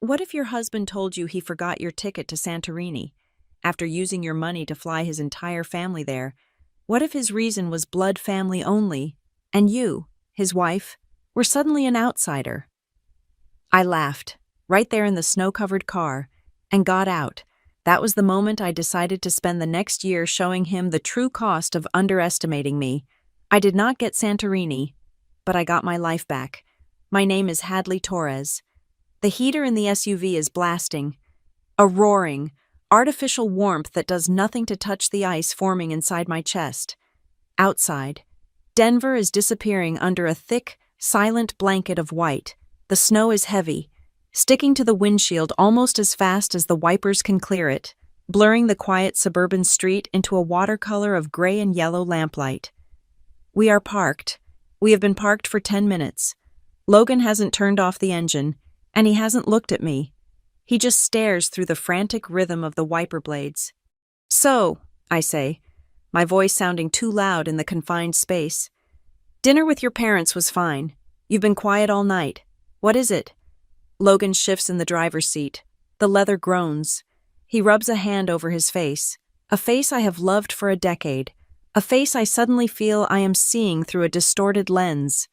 What if your husband told you he forgot your ticket to Santorini after using your money to fly his entire family there? What if his reason was blood family only, and you, his wife, were suddenly an outsider? I laughed, right there in the snow-covered car, and got out. That was the moment I decided to spend the next year showing him the true cost of underestimating me. I did not get Santorini, but I got my life back. My name is Hadley Torres. The heater in the SUV is blasting, a roaring, artificial warmth that does nothing to touch the ice forming inside my chest. Outside, Denver is disappearing under a thick, silent blanket of white. The snow is heavy, sticking to the windshield almost as fast as the wipers can clear it, blurring the quiet suburban street into a watercolor of gray and yellow lamplight. We are parked. We have been parked for 10 minutes. Logan hasn't turned off the engine, and he hasn't looked at me. He just stares through the frantic rhythm of the wiper blades. "So," I say, my voice sounding too loud in the confined space, "dinner with your parents was fine. You've been quiet all night. What is it?" Logan shifts in the driver's seat. The leather groans. He rubs a hand over his face, a face I have loved for a decade, a face I suddenly feel I am seeing through a distorted lens.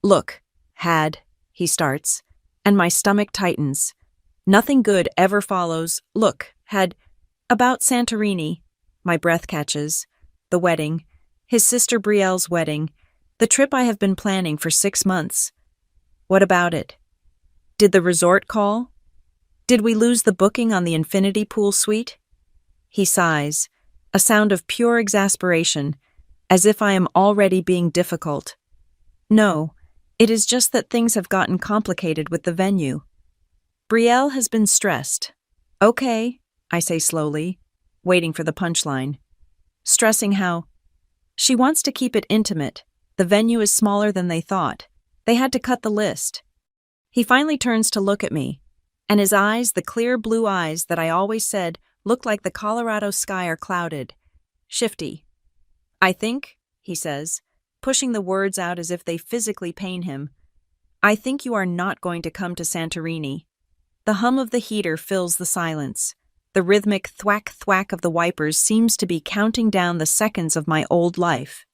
"Look, Had," he starts, and my stomach tightens. Nothing good ever follows. "Look, Had, about Santorini." My breath catches. The wedding. His sister Brielle's wedding. The trip I have been planning for 6 months. What about it? Did the resort call? Did we lose the booking on the infinity pool suite? He sighs, a sound of pure exasperation, as if I am already being difficult. No, it is just that things have gotten complicated with the venue. Brielle has been stressed. "Okay," I say slowly, waiting for the punchline. Stressing how? She wants to keep it intimate. The venue is smaller than they thought. They had to cut the list. He finally turns to look at me, and his eyes, the clear blue eyes that I always said looked like the Colorado sky, are clouded, shifty. "I think," he says, pushing the words out as if they physically pain him, "I think you are not going to come to Santorini." The hum of the heater fills the silence. The rhythmic thwack-thwack of the wipers seems to be counting down the seconds of my old life.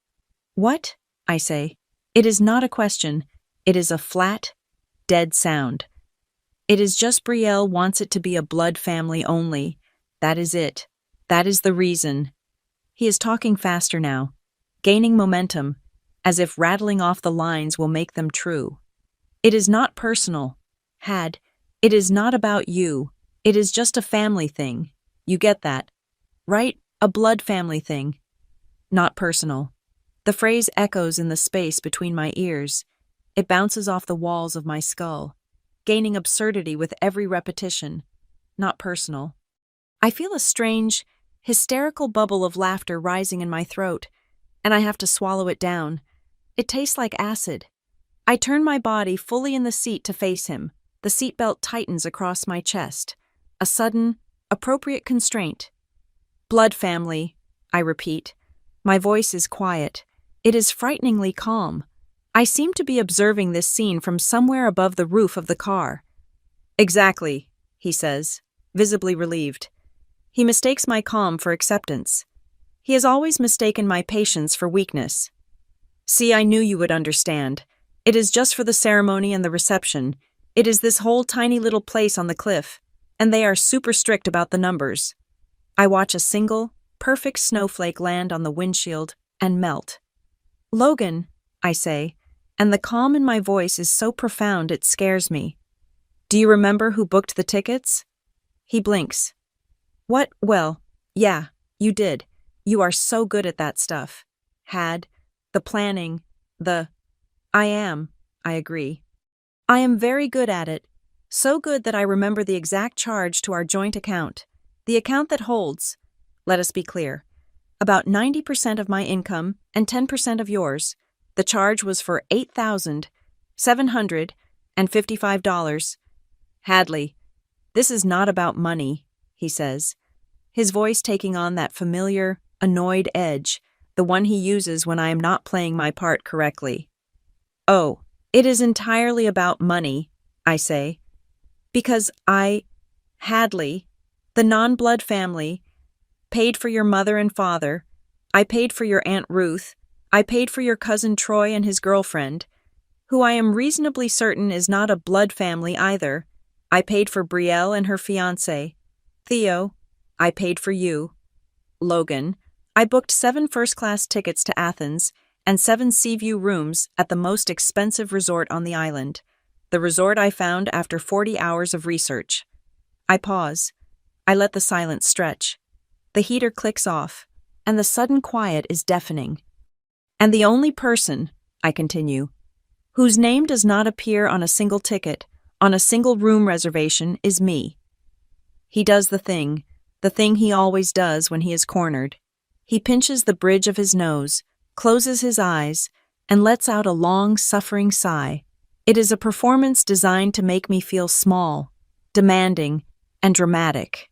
"What?" I say. It is not a question. It is a flat, dead sound. It is just Brielle wants it to be a blood family only. That is it. That is the reason. He is talking faster now, gaining momentum, as if rattling off the lines will make them true. "It is not personal, Had. It is not about you. It is just a family thing. You get that, right? A blood family thing. Not personal." The phrase echoes in the space between my ears. It bounces off the walls of my skull, gaining absurdity with every repetition. Not personal. I feel a strange, hysterical bubble of laughter rising in my throat, and I have to swallow it down. It tastes like acid. I turn my body fully in the seat to face him. The seatbelt tightens across my chest. A sudden, appropriate constraint. "Blood family," I repeat. My voice is quiet. It is frighteningly calm. I seem to be observing this scene from somewhere above the roof of the car. "Exactly," he says, visibly relieved. He mistakes my calm for acceptance. He has always mistaken my patience for weakness. "See, I knew you would understand. It is just for the ceremony and the reception. It is this whole tiny little place on the cliff, and they are super strict about the numbers." I watch a single, perfect snowflake land on the windshield and melt. "Logan," I say, and the calm in my voice is so profound it scares me. "Do you remember who booked the tickets?" He blinks. "What? Well, yeah, you did. You are so good at that stuff. Had, the planning, I am," I agree. "I am very good at it. So good that I remember the exact charge to our joint account. The account that holds, let us be clear, about 90% of my income and 10% of yours. The charge was for $8,755. "Hadley, this is not about money," he says, his voice taking on that familiar, annoyed edge, the one he uses when I am not playing my part correctly. "Oh, it is entirely about money," I say, Because Hadley, the non-blood family, paid for your mother and father. I paid for your Aunt Ruth. I paid for your cousin Troy and his girlfriend, who I am reasonably certain is not a blood family either. I paid for Brielle and her fiancé. Theo, I paid for you. Logan, I booked 7 first-class tickets to Athens and 7 Seaview rooms at the most expensive resort on the island, the resort I found after 40 hours of research. I pause. I let the silence stretch. The heater clicks off, and the sudden quiet is deafening. And the only person, I continue, whose name does not appear on a single ticket, on a single room reservation, is me. He does the thing he always does when he is cornered. He pinches the bridge of his nose, closes his eyes, and lets out a long, suffering sigh. It is a performance designed to make me feel small, demanding, and dramatic.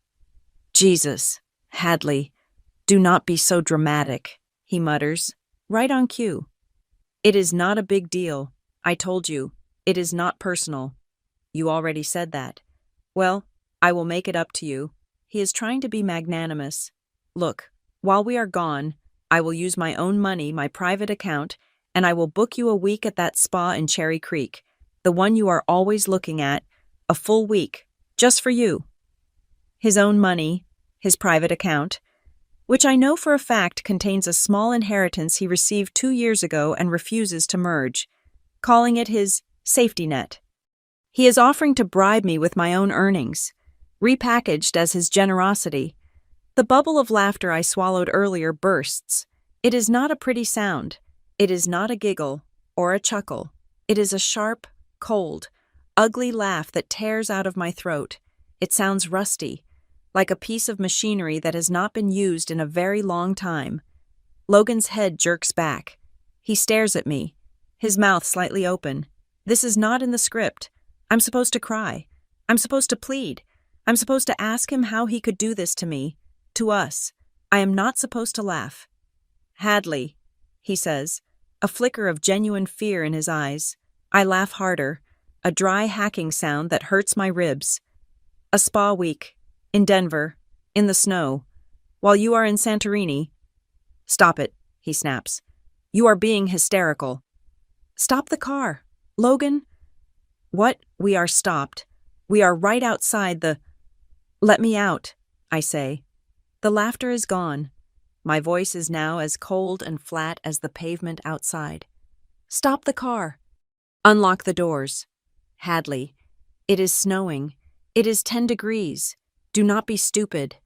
Jesus, Hadley, do not be so dramatic, he mutters, right on cue. It is not a big deal. I told you, it is not personal. You already said that. Well, I will make it up to you. He is trying to be magnanimous. Look, while we are gone, I will use my own money, my private account, and I will book you a week at that spa in Cherry Creek, the one you are always looking at, a full week, just for you. His own money, his private account, which I know for a fact contains a small inheritance he received 2 years ago and refuses to merge, calling it his safety net. He is offering to bribe me with my own earnings, repackaged as his generosity. The bubble of laughter I swallowed earlier bursts. It is not a pretty sound. It is not a giggle or a chuckle. It is a sharp, cold, ugly laugh that tears out of my throat. It sounds rusty, like a piece of machinery that has not been used in a very long time. Logan's head jerks back. He stares at me, his mouth slightly open. This is not in the script. I'm supposed to cry. I'm supposed to plead. I'm supposed to ask him how he could do this to me, to us. I am not supposed to laugh. Hadley, he says, a flicker of genuine fear in his eyes. I laugh harder, a dry hacking sound that hurts my ribs. A spa week, in Denver, in the snow, while you are in Santorini. Stop it, he snaps. You are being hysterical. Stop the car. Logan? What? We are stopped. We are right outside the... Let me out, I say. The laughter is gone. My voice is now as cold and flat as the pavement outside. Stop the car. Unlock the doors. Hadley, it is snowing. It is 10 degrees. Do not be stupid.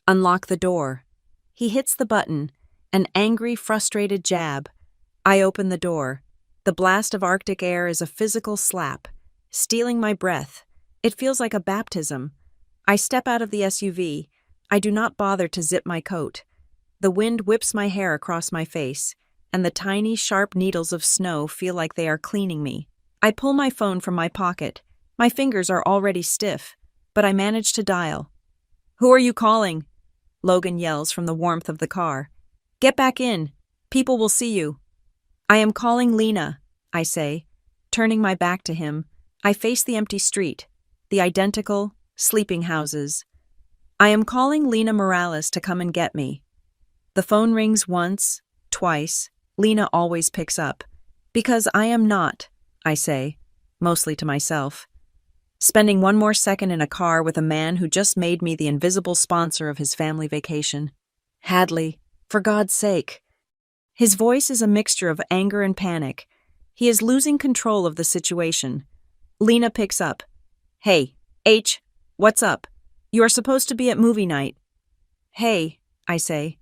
Unlock the door. He hits the button, an angry, frustrated jab. I open the door. The blast of Arctic air is a physical slap, stealing my breath. It feels like a baptism. I step out of the SUV. I do not bother to zip my coat. The wind whips my hair across my face, and the tiny, sharp needles of snow feel like they are cleaning me. I pull my phone from my pocket. My fingers are already stiff, but I manage to dial. Who are you calling? Logan yells from the warmth of the car. Get back in. People will see you. I am calling Lena, I say, turning my back to him. I face the empty street, the identical, sleeping houses. I am calling Lena Morales to come and get me. The phone rings once, twice. Lena always picks up. Because I am not, I say, mostly to myself, spending one more second in a car with a man who just made me the invisible sponsor of his family vacation. Hadley, for God's sake. His voice is a mixture of anger and panic. He is losing control of the situation. Lena picks up. Hey, H, what's up? You are supposed to be at movie night. Hey, I say,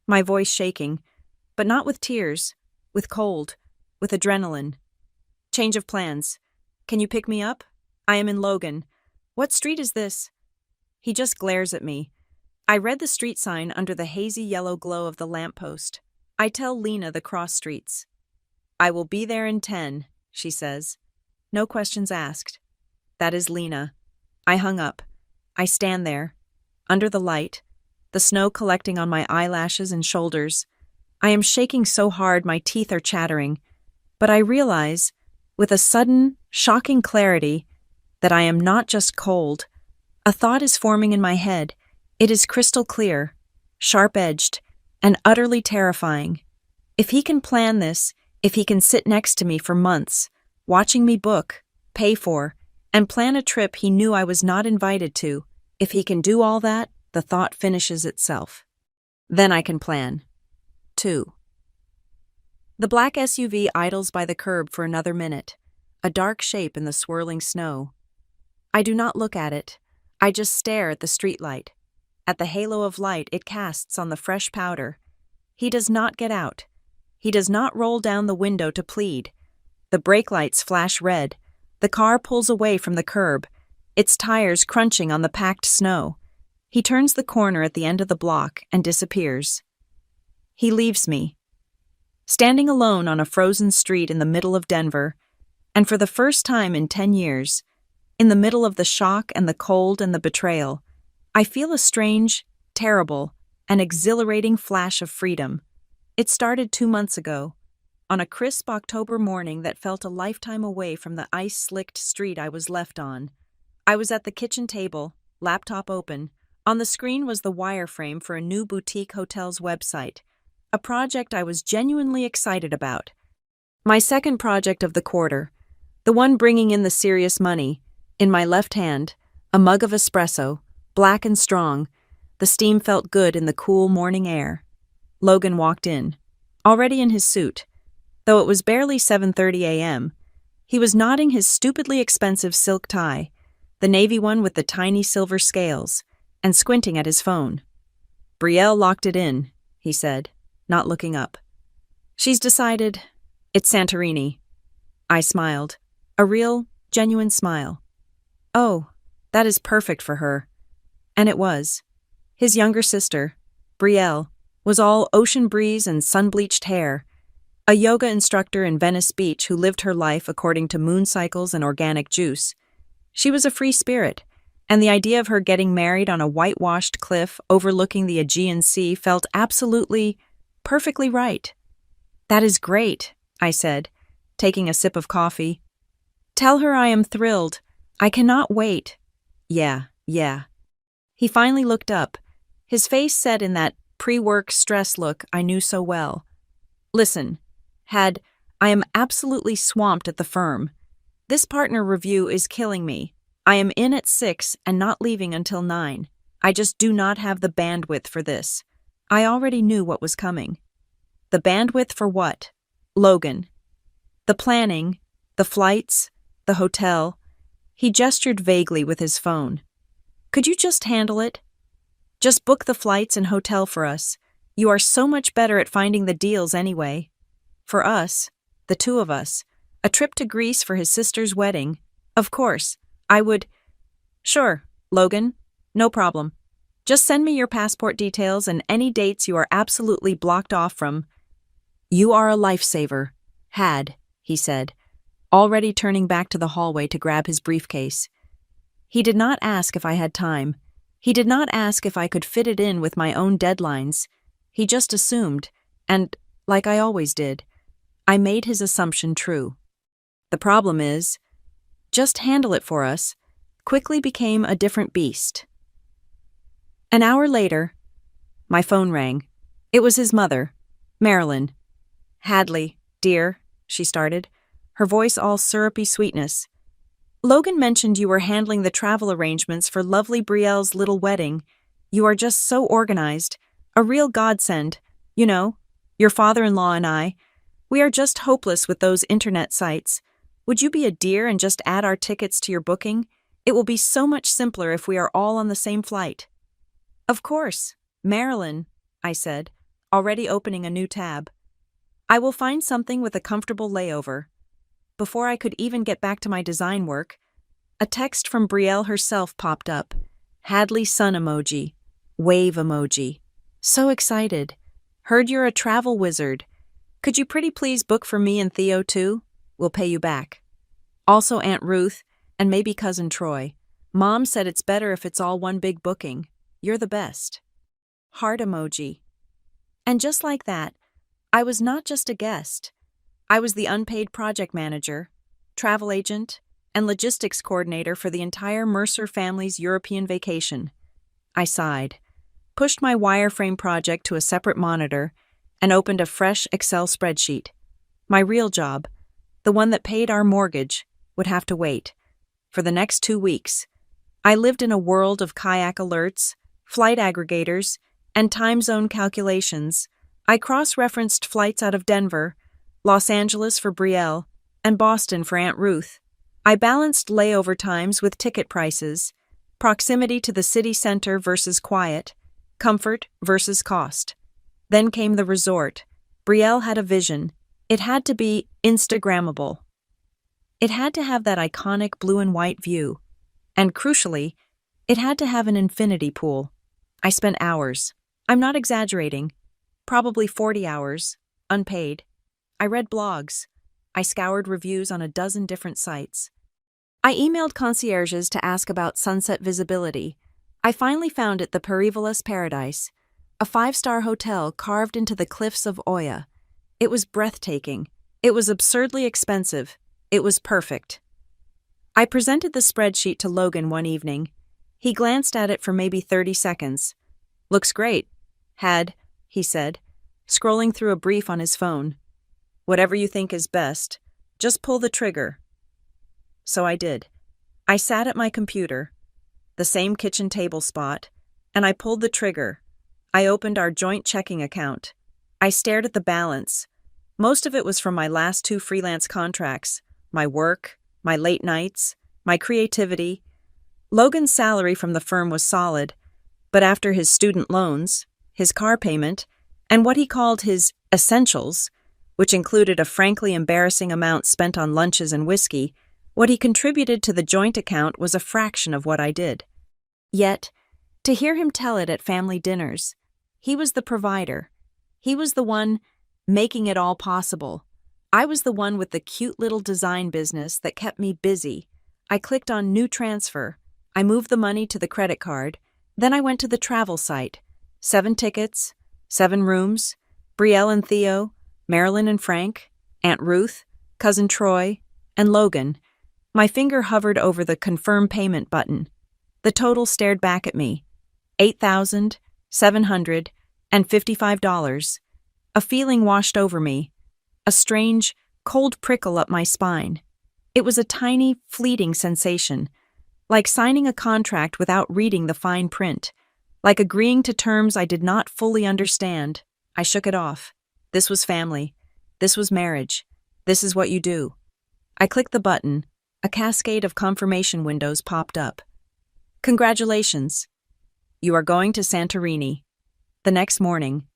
my voice shaking, but not with tears, with cold, with adrenaline. Change of plans. Can you pick me up? I am in Logan. What street is this? He just glares at me. I read the street sign under the hazy yellow glow of the lamppost. I tell Lena the cross streets. I will be there in 10, she says. No questions asked. That is Lena. I hung up. I stand there, under the light, the snow collecting on my eyelashes and shoulders. I am shaking so hard my teeth are chattering, but I realize, with a sudden, shocking clarity, that I am not just cold. A thought is forming in my head. It is crystal clear, sharp-edged, and utterly terrifying. If he can plan this, if he can sit next to me for months, watching me book, pay for, and plan a trip he knew I was not invited to, if he can do all that, the thought finishes itself. Then I can plan. 2. The black SUV idles by the curb for another minute, a dark shape in the swirling snow. I do not look at it. I just stare at the streetlight, at the halo of light it casts on the fresh powder. He does not get out. He does not roll down the window to plead. The brake lights flash red. The car pulls away from the curb, its tires crunching on the packed snow. He turns the corner at the end of the block and disappears. He leaves me, standing alone on a frozen street in the middle of Denver, and for the first time in 10 years, in the middle of the shock and the cold and the betrayal, I feel a strange, terrible, and exhilarating flash of freedom. It started 2 months ago, on a crisp October morning that felt a lifetime away from the ice-slicked street I was left on. I was at the kitchen table, laptop open. On the screen was the wireframe for a new boutique hotel's website, a project I was genuinely excited about. My second project of the quarter, the one bringing in the serious money. In my left hand, a mug of espresso, black and strong. The steam felt good in the cool morning air. Logan walked in, already in his suit. Though it was barely 7:30 a.m., he was knotting his stupidly expensive silk tie, the navy one with the tiny silver scales, and squinting at his phone. "Brielle locked it in," he said, not looking up. "She's decided. It's Santorini." I smiled, a real, genuine smile. "Oh, that is perfect for her." And it was. His younger sister, Brielle, was all ocean breeze and sun-bleached hair, a yoga instructor in Venice Beach who lived her life according to moon cycles and organic juice. She was a free spirit, and the idea of her getting married on a whitewashed cliff overlooking the Aegean Sea felt absolutely, perfectly right. "That is great," I said, taking a sip of coffee. "Tell her I am thrilled. I cannot wait." Yeah. He finally looked up, his face set in that pre-work stress look I knew so well. "Listen, I am absolutely swamped at the firm. This partner review is killing me. I am in at 6 and not leaving until 9. I just do not have the bandwidth for this." I already knew what was coming. The bandwidth for what? Logan. The planning, the flights, the hotel. He gestured vaguely with his phone. "Could you just handle it? Just book the flights and hotel for us. You are so much better at finding the deals anyway. For us, the two of us, a trip to Greece for his sister's wedding. Of course, I would..." "Sure, Logan, no problem. Just send me your passport details and any dates you are absolutely blocked off from." "You are a lifesaver, he said, already turning back to the hallway to grab his briefcase. He did not ask if I had time. He did not ask if I could fit it in with my own deadlines. He just assumed, and, like I always did, I made his assumption true. The problem is, just handle it for us, quickly became a different beast. An hour later, my phone rang. It was his mother, Marilyn. "Hadley, dear," she started, her voice all syrupy sweetness. "Logan mentioned you were handling the travel arrangements for lovely Brielle's little wedding. You are just so organized. A real godsend. You know, your father-in-law and I. We are just hopeless with those internet sites. Would you be a dear and just add our tickets to your booking? It will be so much simpler if we are all on the same flight." "Of course, Marilyn," I said, already opening a new tab. "I will find something with a comfortable layover." Before I could even get back to my design work, a text from Brielle herself popped up. Hadley sun emoji. Wave emoji. So excited. "Heard you're a travel wizard. Could you pretty please book for me and Theo too? We'll pay you back. Also Aunt Ruth, and maybe Cousin Troy. Mom said it's better if it's all one big booking. You're the best." Heart emoji. And just like that, I was not just a guest. I was the unpaid project manager, travel agent, and logistics coordinator for the entire Mercer family's European vacation. I sighed, pushed my wireframe project to a separate monitor, and opened a fresh Excel spreadsheet. My real job, the one that paid our mortgage, would have to wait. For the next 2 weeks, I lived in a world of kayak alerts, flight aggregators, and time zone calculations. I cross-referenced flights out of Denver, Los Angeles for Brielle, and Boston for Aunt Ruth. I balanced layover times with ticket prices, proximity to the city center versus quiet, comfort versus cost. Then came the resort. Brielle had a vision. It had to be Instagrammable. It had to have that iconic blue and white view. And crucially, it had to have an infinity pool. I spent hours. I'm not exaggerating. Probably 40 hours, unpaid. I read blogs. I scoured reviews on a dozen different sites. I emailed concierges to ask about sunset visibility. I finally found it the Perivolos Paradise, a 5-star hotel carved into the cliffs of Oya. It was breathtaking. It was absurdly expensive. It was perfect. I presented the spreadsheet to Logan one evening. He glanced at it for maybe 30 seconds. "Looks great, he said, scrolling through a brief on his phone. "Whatever you think is best, just pull the trigger." So I did. I sat at my computer, the same kitchen table spot, and I pulled the trigger. I opened our joint checking account. I stared at the balance. Most of it was from my last 2 freelance contracts, my work, my late nights, my creativity. Logan's salary from the firm was solid, but after his student loans, his car payment, and what he called his essentials, which included a frankly embarrassing amount spent on lunches and whiskey, what he contributed to the joint account was a fraction of what I did. Yet, to hear him tell it at family dinners, he was the provider. He was the one making it all possible. I was the one with the cute little design business that kept me busy. I clicked on New Transfer. I moved the money to the credit card. Then I went to the travel site. 7 tickets, 7 rooms, Brielle and Theo, Marilyn and Frank, Aunt Ruth, Cousin Troy, and Logan. My finger hovered over the Confirm Payment button. The total stared back at me. $8,755. A feeling washed over me. A strange, cold prickle up my spine. It was a tiny, fleeting sensation, like signing a contract without reading the fine print, like agreeing to terms I did not fully understand. I shook it off. This was family. This was marriage. This is what you do. I clicked the button. A cascade of confirmation windows popped up. "Congratulations. You are going to Santorini." The next morning,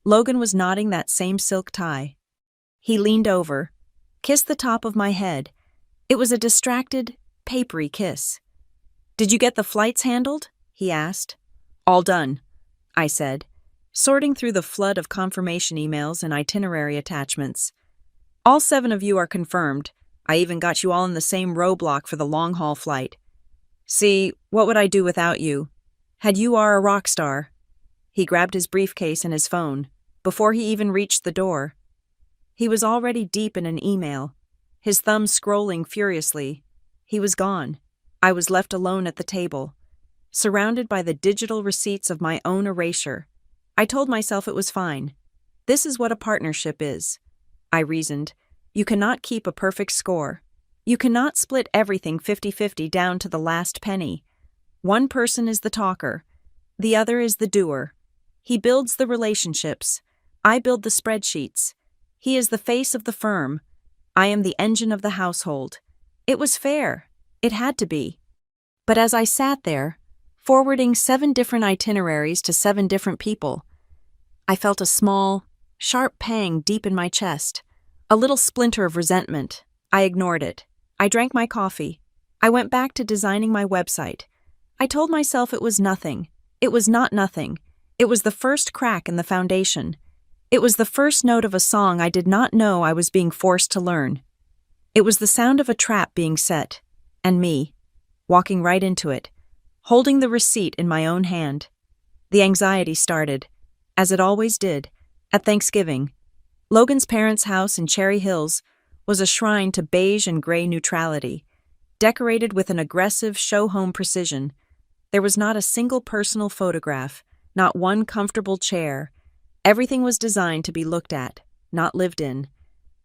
Logan was knotting that same silk tie. He leaned over, kissed the top of my head. It was a distracted, papery kiss. "Did you get the flights handled?" he asked. "All done," I said, sorting through the flood of confirmation emails and itinerary attachments. "All 7 of you are confirmed. I even got you all in the same row block for the long-haul flight. See, what would I do without you? Had you are a rock star." He grabbed his briefcase and his phone, before he even reached the door. He was already deep in an email, his thumb scrolling furiously. He was gone. I was left alone at the table, surrounded by the digital receipts of my own erasure. I told myself it was fine. This is what a partnership is. I reasoned. You cannot keep a perfect score. You cannot split everything 50-50 down to the last penny. One person is the talker. The other is the doer. He builds the relationships. I build the spreadsheets. He is the face of the firm. I am the engine of the household. It was fair. It had to be. But as I sat there, forwarding 7 different itineraries to 7 different people, I felt a small, sharp pang deep in my chest, a little splinter of resentment. I ignored it. I drank my coffee. I went back to designing my website. I told myself it was nothing. It was not nothing. It was the first crack in the foundation. It was the first note of a song I did not know I was being forced to learn. It was the sound of a trap being set, and me, walking right into it, holding the receipt in my own hand. The anxiety started, as it always did, at Thanksgiving. Logan's parents' house in Cherry Hills was a shrine to beige and gray neutrality. decorated with an aggressive show-home precision. There was not a single personal photograph, not one comfortable chair. Everything was designed to be looked at, not lived in.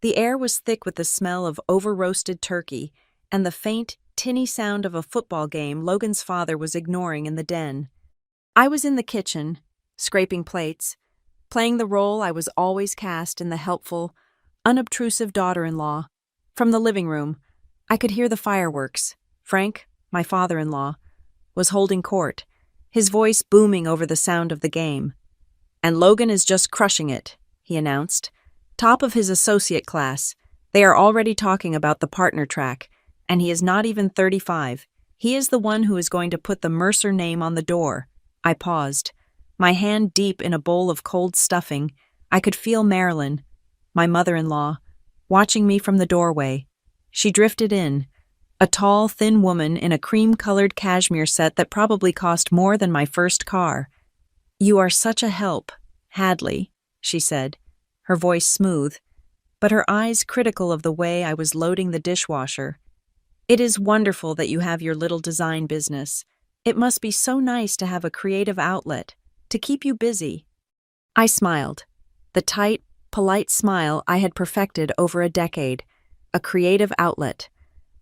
The air was thick with the smell of over-roasted turkey and the faint, tinny sound of a football game Logan's father was ignoring in the den. I was in the kitchen, scraping plates, playing the role I was always cast in the helpful, unobtrusive daughter-in-law. From the living room, I could hear the fireworks. Frank, my father-in-law, was holding court, his voice booming over the sound of the game. "And Logan is just crushing it," he announced. "Top of his associate class. They are already talking about the partner track, and he is not even 35. He is the one who is going to put the Mercer name on the door." I paused, my hand deep in a bowl of cold stuffing. I could feel Marilyn, my mother-in-law, watching me from the doorway. She drifted in, a tall, thin woman in a cream-colored cashmere set that probably cost more than my first car. "You are such a help, Hadley," she said, her voice smooth, but her eyes critical of the way I was loading the dishwasher. "It is wonderful that you have your little design business. It must be so nice to have a creative outlet, to keep you busy." I smiled, the tight, polite smile I had perfected over a decade. A creative outlet.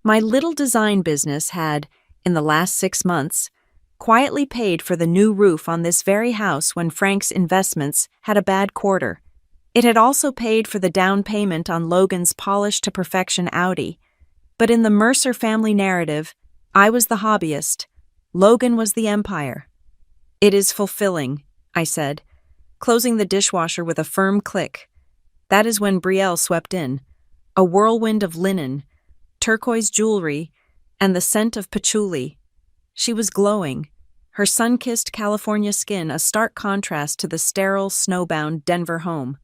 My little design business had, in the last 6 months, quietly paid for the new roof on this very house when Frank's investments had a bad quarter. It had also paid for the down payment on Logan's polished-to-perfection Audi. But in the Mercer family narrative, I was the hobbyist. Logan was the empire. "It is fulfilling," I said, closing the dishwasher with a firm click. That is when Brielle swept in, a whirlwind of linen, turquoise jewelry, and the scent of patchouli. She was glowing, her sun-kissed California skin a stark contrast to the sterile, snowbound Denver home.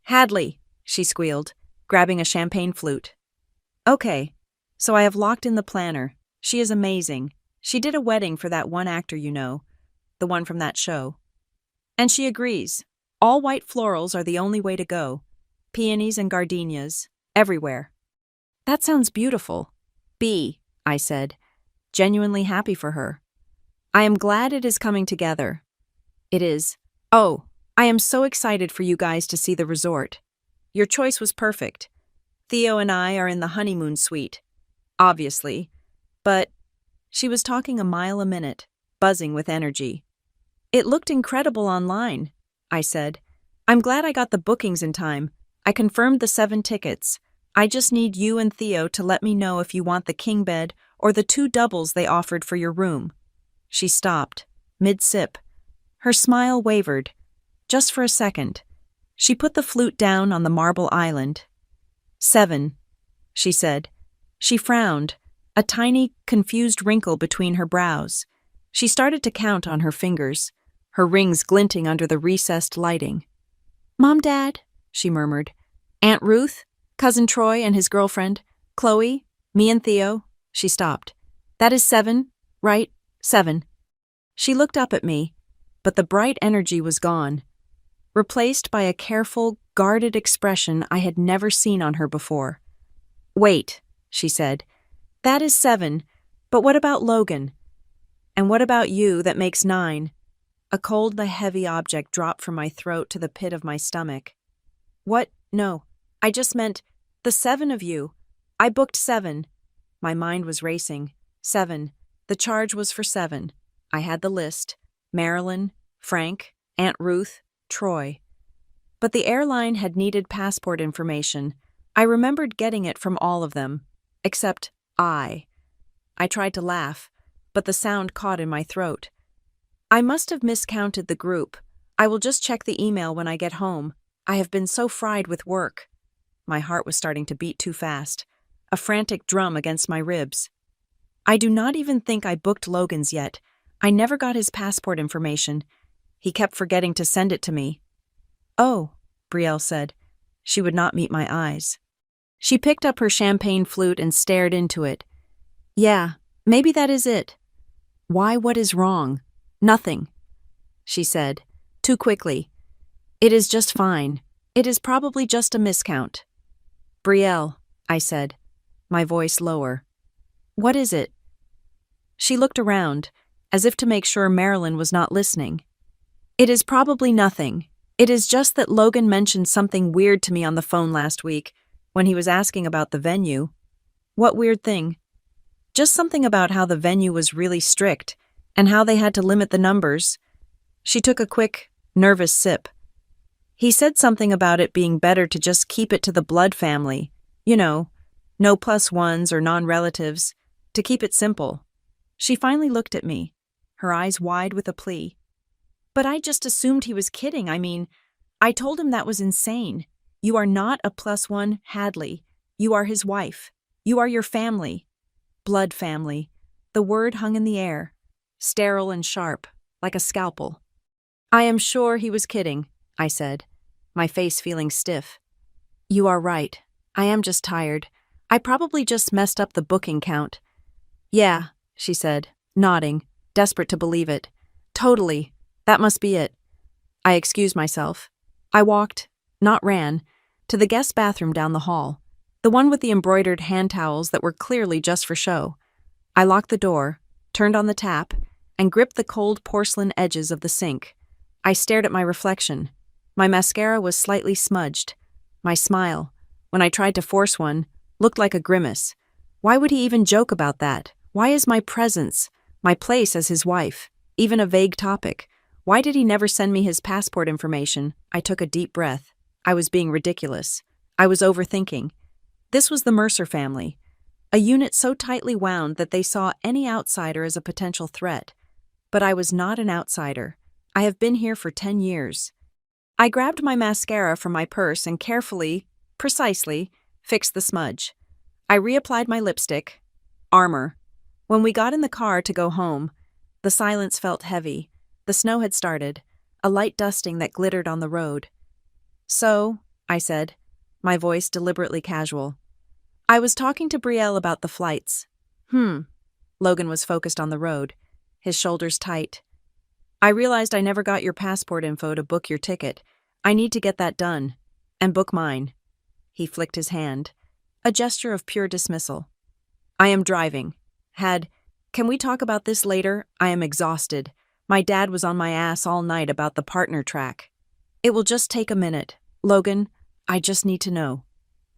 "Hadley," she squealed, grabbing a champagne flute. "Okay, so I have locked in the planner. She is amazing. She did a wedding for that one actor you know, the one from that show. And she agrees. All white florals are the only way to go. Peonies and gardenias, everywhere." "That sounds beautiful." I said, genuinely happy for her. "I am glad it is coming together." "It is. Oh, I am so excited for you guys to see the resort. Your choice was perfect. Theo and I are in the honeymoon suite. Obviously. But..." She was talking a mile a minute, buzzing with energy. "It looked incredible online," I said. "I'm glad I got the bookings in time. I confirmed the 7 tickets. I just need you and Theo to let me know if you want the king bed or the 2 doubles they offered for your room." She stopped, mid-sip. Her smile wavered, just for a second. She put the flute down on the marble island. 7, she said. She frowned, a tiny, confused wrinkle between her brows. She started to count on her fingers, her rings glinting under the recessed lighting. "Mom, Dad," she murmured. "Aunt Ruth, Cousin Troy and his girlfriend, Chloe, me and Theo." She stopped. "That is 7, right? 7. She looked up at me, but the bright energy was gone, replaced by a careful, guarded expression I had never seen on her before. "Wait," she said. "That is 7, but what about Logan? And what about you that makes 9? A cold, heavy object dropped from my throat to the pit of my stomach. "What? No, I just meant, the 7 of you. I booked 7. My mind was racing. 7. The charge was for 7. I had the list. Marilyn, Frank, Aunt Ruth, Troy. But the airline had needed passport information. I remembered getting it from all of them, except I. I tried to laugh, but the sound caught in my throat. "I must have miscounted the group. I will just check the email when I get home. I have been so fried with work." My heart was starting to beat too fast, a frantic drum against my ribs. "I do not even think I booked Logan's yet. I never got his passport information. He kept forgetting to send it to me." "Oh," Brielle said. She would not meet my eyes. She picked up her champagne flute and stared into it. "Yeah, maybe that is it." "Why, what is wrong?" "Nothing," she said, too quickly. "It is just fine. It is probably just a miscount." "Brielle," I said, my voice lower. What is it? She looked around, as if to make sure Marilyn was not listening. It is probably nothing. It is just that Logan mentioned something weird to me on the phone last week, when he was asking about the venue. What weird thing? Just something about how the venue was really strict, and how they had to limit the numbers. She took a quick, nervous sip. He said something about it being better to just keep it to the blood family. You know, no plus ones or non-relatives, to keep it simple. She finally looked at me, her eyes wide with a plea. But I just assumed he was kidding. I told him that was insane. You are not a plus one, Hadley. You are his wife. You are your family. Blood family. The word hung in the air, sterile and sharp, like a scalpel. I am sure he was kidding, I said, my face feeling stiff. You are right. I am just tired. I probably just messed up the booking count. Yeah, she said, nodding, desperate to believe it. Totally. That must be it. I excused myself. I walked, not ran, to the guest bathroom down the hall, the one with the embroidered hand towels that were clearly just for show. I locked the door, turned on the tap, and gripped the cold porcelain edges of the sink. I stared at my reflection. My mascara was slightly smudged. My smile, when I tried to force one, looked like a grimace. Why would he even joke about that? Why is my presence, my place as his wife, even a vague topic? Why did he never send me his passport information? I took a deep breath. I was being ridiculous. I was overthinking. This was the Mercer family, a unit so tightly wound that they saw any outsider as a potential threat. But I was not an outsider. I have been here for 10 years. I grabbed my mascara from my purse and carefully, precisely, fixed the smudge. I reapplied my lipstick. Armor. When we got in the car to go home, the silence felt heavy. The snow had started, a light dusting that glittered on the road. So, I said, my voice deliberately casual. I was talking to Brielle about the flights. Logan was focused on the road, his shoulders tight. I realized I never got your passport info to book your ticket. I need to get that done. And book mine. He flicked his hand, a gesture of pure dismissal. I am driving. Can we talk about this later? I am exhausted. My dad was on my ass all night about the partner track. It will just take a minute. Logan, I just need to know.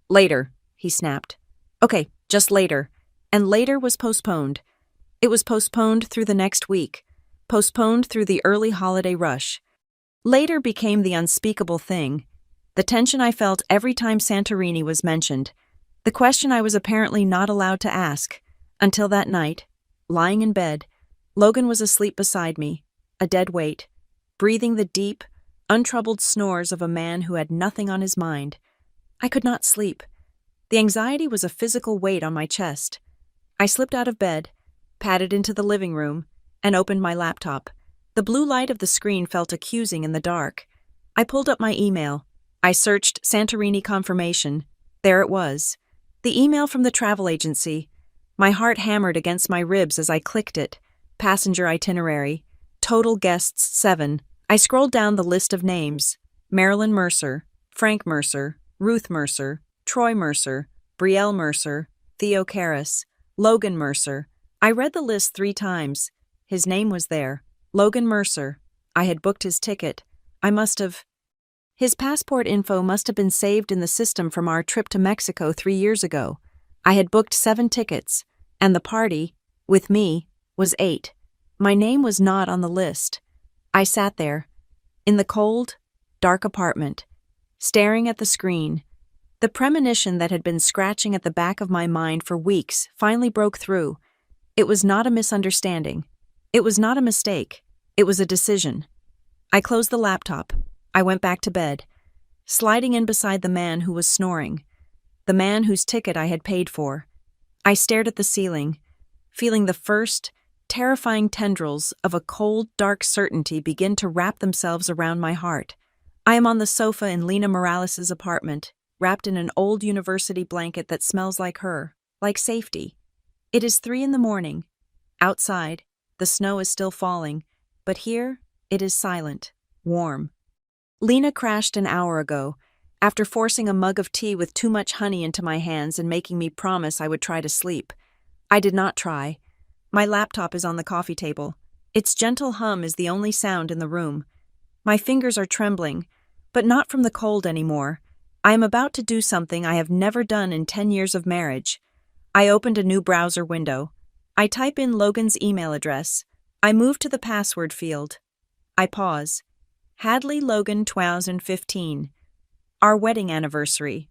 Later, he snapped. Okay, just later. And later was postponed. It was postponed through the next week. Postponed through the early holiday rush. Later became the unspeakable thing. The tension I felt every time Santorini was mentioned. The question I was apparently not allowed to ask. Until that night, lying in bed, Logan was asleep beside me, a dead weight, breathing the deep, untroubled snores of a man who had nothing on his mind. I could not sleep. The anxiety was a physical weight on my chest. I slipped out of bed, padded into the living room, and opened my laptop. The blue light of the screen felt accusing in the dark. I pulled up my email. I searched Santorini confirmation. There it was. The email from the travel agency. My heart hammered against my ribs as I clicked it. Passenger itinerary. Total guests 7. I scrolled down the list of names. Marilyn Mercer, Frank Mercer, Ruth Mercer, Troy Mercer, Brielle Mercer, Theo Karras, Logan Mercer. I read the list 3 times. His name was there. Logan Mercer. I had booked his ticket. His passport info must have been saved in the system from our trip to Mexico 3 years ago. I had booked 7 tickets, and the party, with me, was 8. My name was not on the list. I sat there, in the cold, dark apartment, staring at the screen. The premonition that had been scratching at the back of my mind for weeks finally broke through. It was not a misunderstanding. It was not a mistake. It was a decision. I closed the laptop. I went back to bed, sliding in beside the man who was snoring, the man whose ticket I had paid for. I stared at the ceiling, feeling the first, terrifying tendrils of a cold, dark certainty begin to wrap themselves around my heart. I am on the sofa in Lena Morales' apartment, wrapped in an old university blanket that smells like her, like safety. It is 3 a.m. Outside, the snow is still falling, but here, it is silent, warm. Lena crashed an hour ago, after forcing a mug of tea with too much honey into my hands and making me promise I would try to sleep. I did not try. My laptop is on the coffee table. Its gentle hum is the only sound in the room. My fingers are trembling, but not from the cold anymore. I am about to do something I have never done in 10 years of marriage. I opened a new browser window. I type in Logan's email address. I move to the password field. I pause. Hadley Logan 2015. Our wedding anniversary.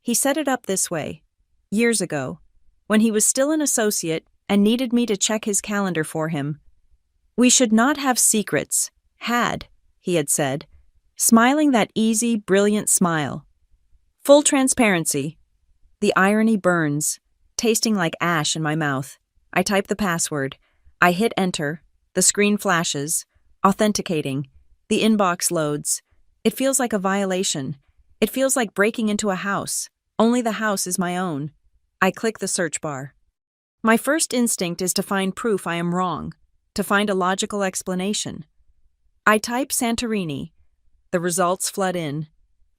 He set it up this way. Years ago, when he was still an associate and needed me to check his calendar for him. We should not have secrets. He had said, smiling that easy, brilliant smile. Full transparency. The irony burns, tasting like ash in my mouth. I type the password. I hit enter. The screen flashes. Authenticating. The inbox loads. It feels like a violation. It feels like breaking into a house. Only the house is my own. I click the search bar. My first instinct is to find proof I am wrong, to find a logical explanation. I type Santorini. The results flood in.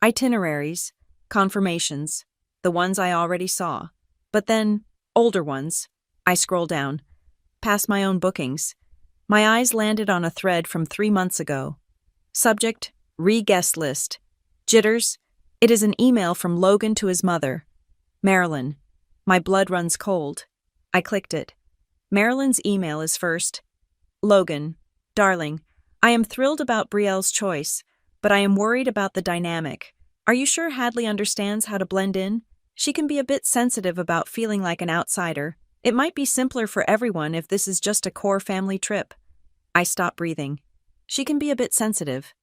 Itineraries, confirmations, the ones I already saw. But then, older ones. I scroll down, past my own bookings. My eyes landed on a thread from 3 months ago. Subject, re-guest list. Jitters. It is an email from Logan to his mother. Marilyn. My blood runs cold. I clicked it. Marilyn's email is first. Logan. Darling, I am thrilled about Brielle's choice, but I am worried about the dynamic. Are you sure Hadley understands how to blend in? She can be a bit sensitive about feeling like an outsider. It might be simpler for everyone if this is just a core family trip. I stop breathing. She can be a bit sensitive.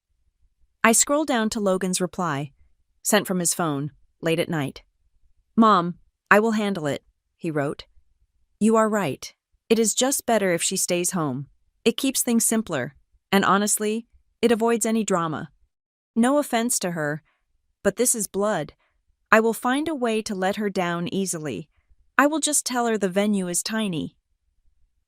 I scroll down to Logan's reply, sent from his phone, late at night. Mom, I will handle it, he wrote. You are right. It is just better if she stays home. It keeps things simpler, and honestly, it avoids any drama. No offense to her, but this is blood. I will find a way to let her down easily. I will just tell her the venue is tiny.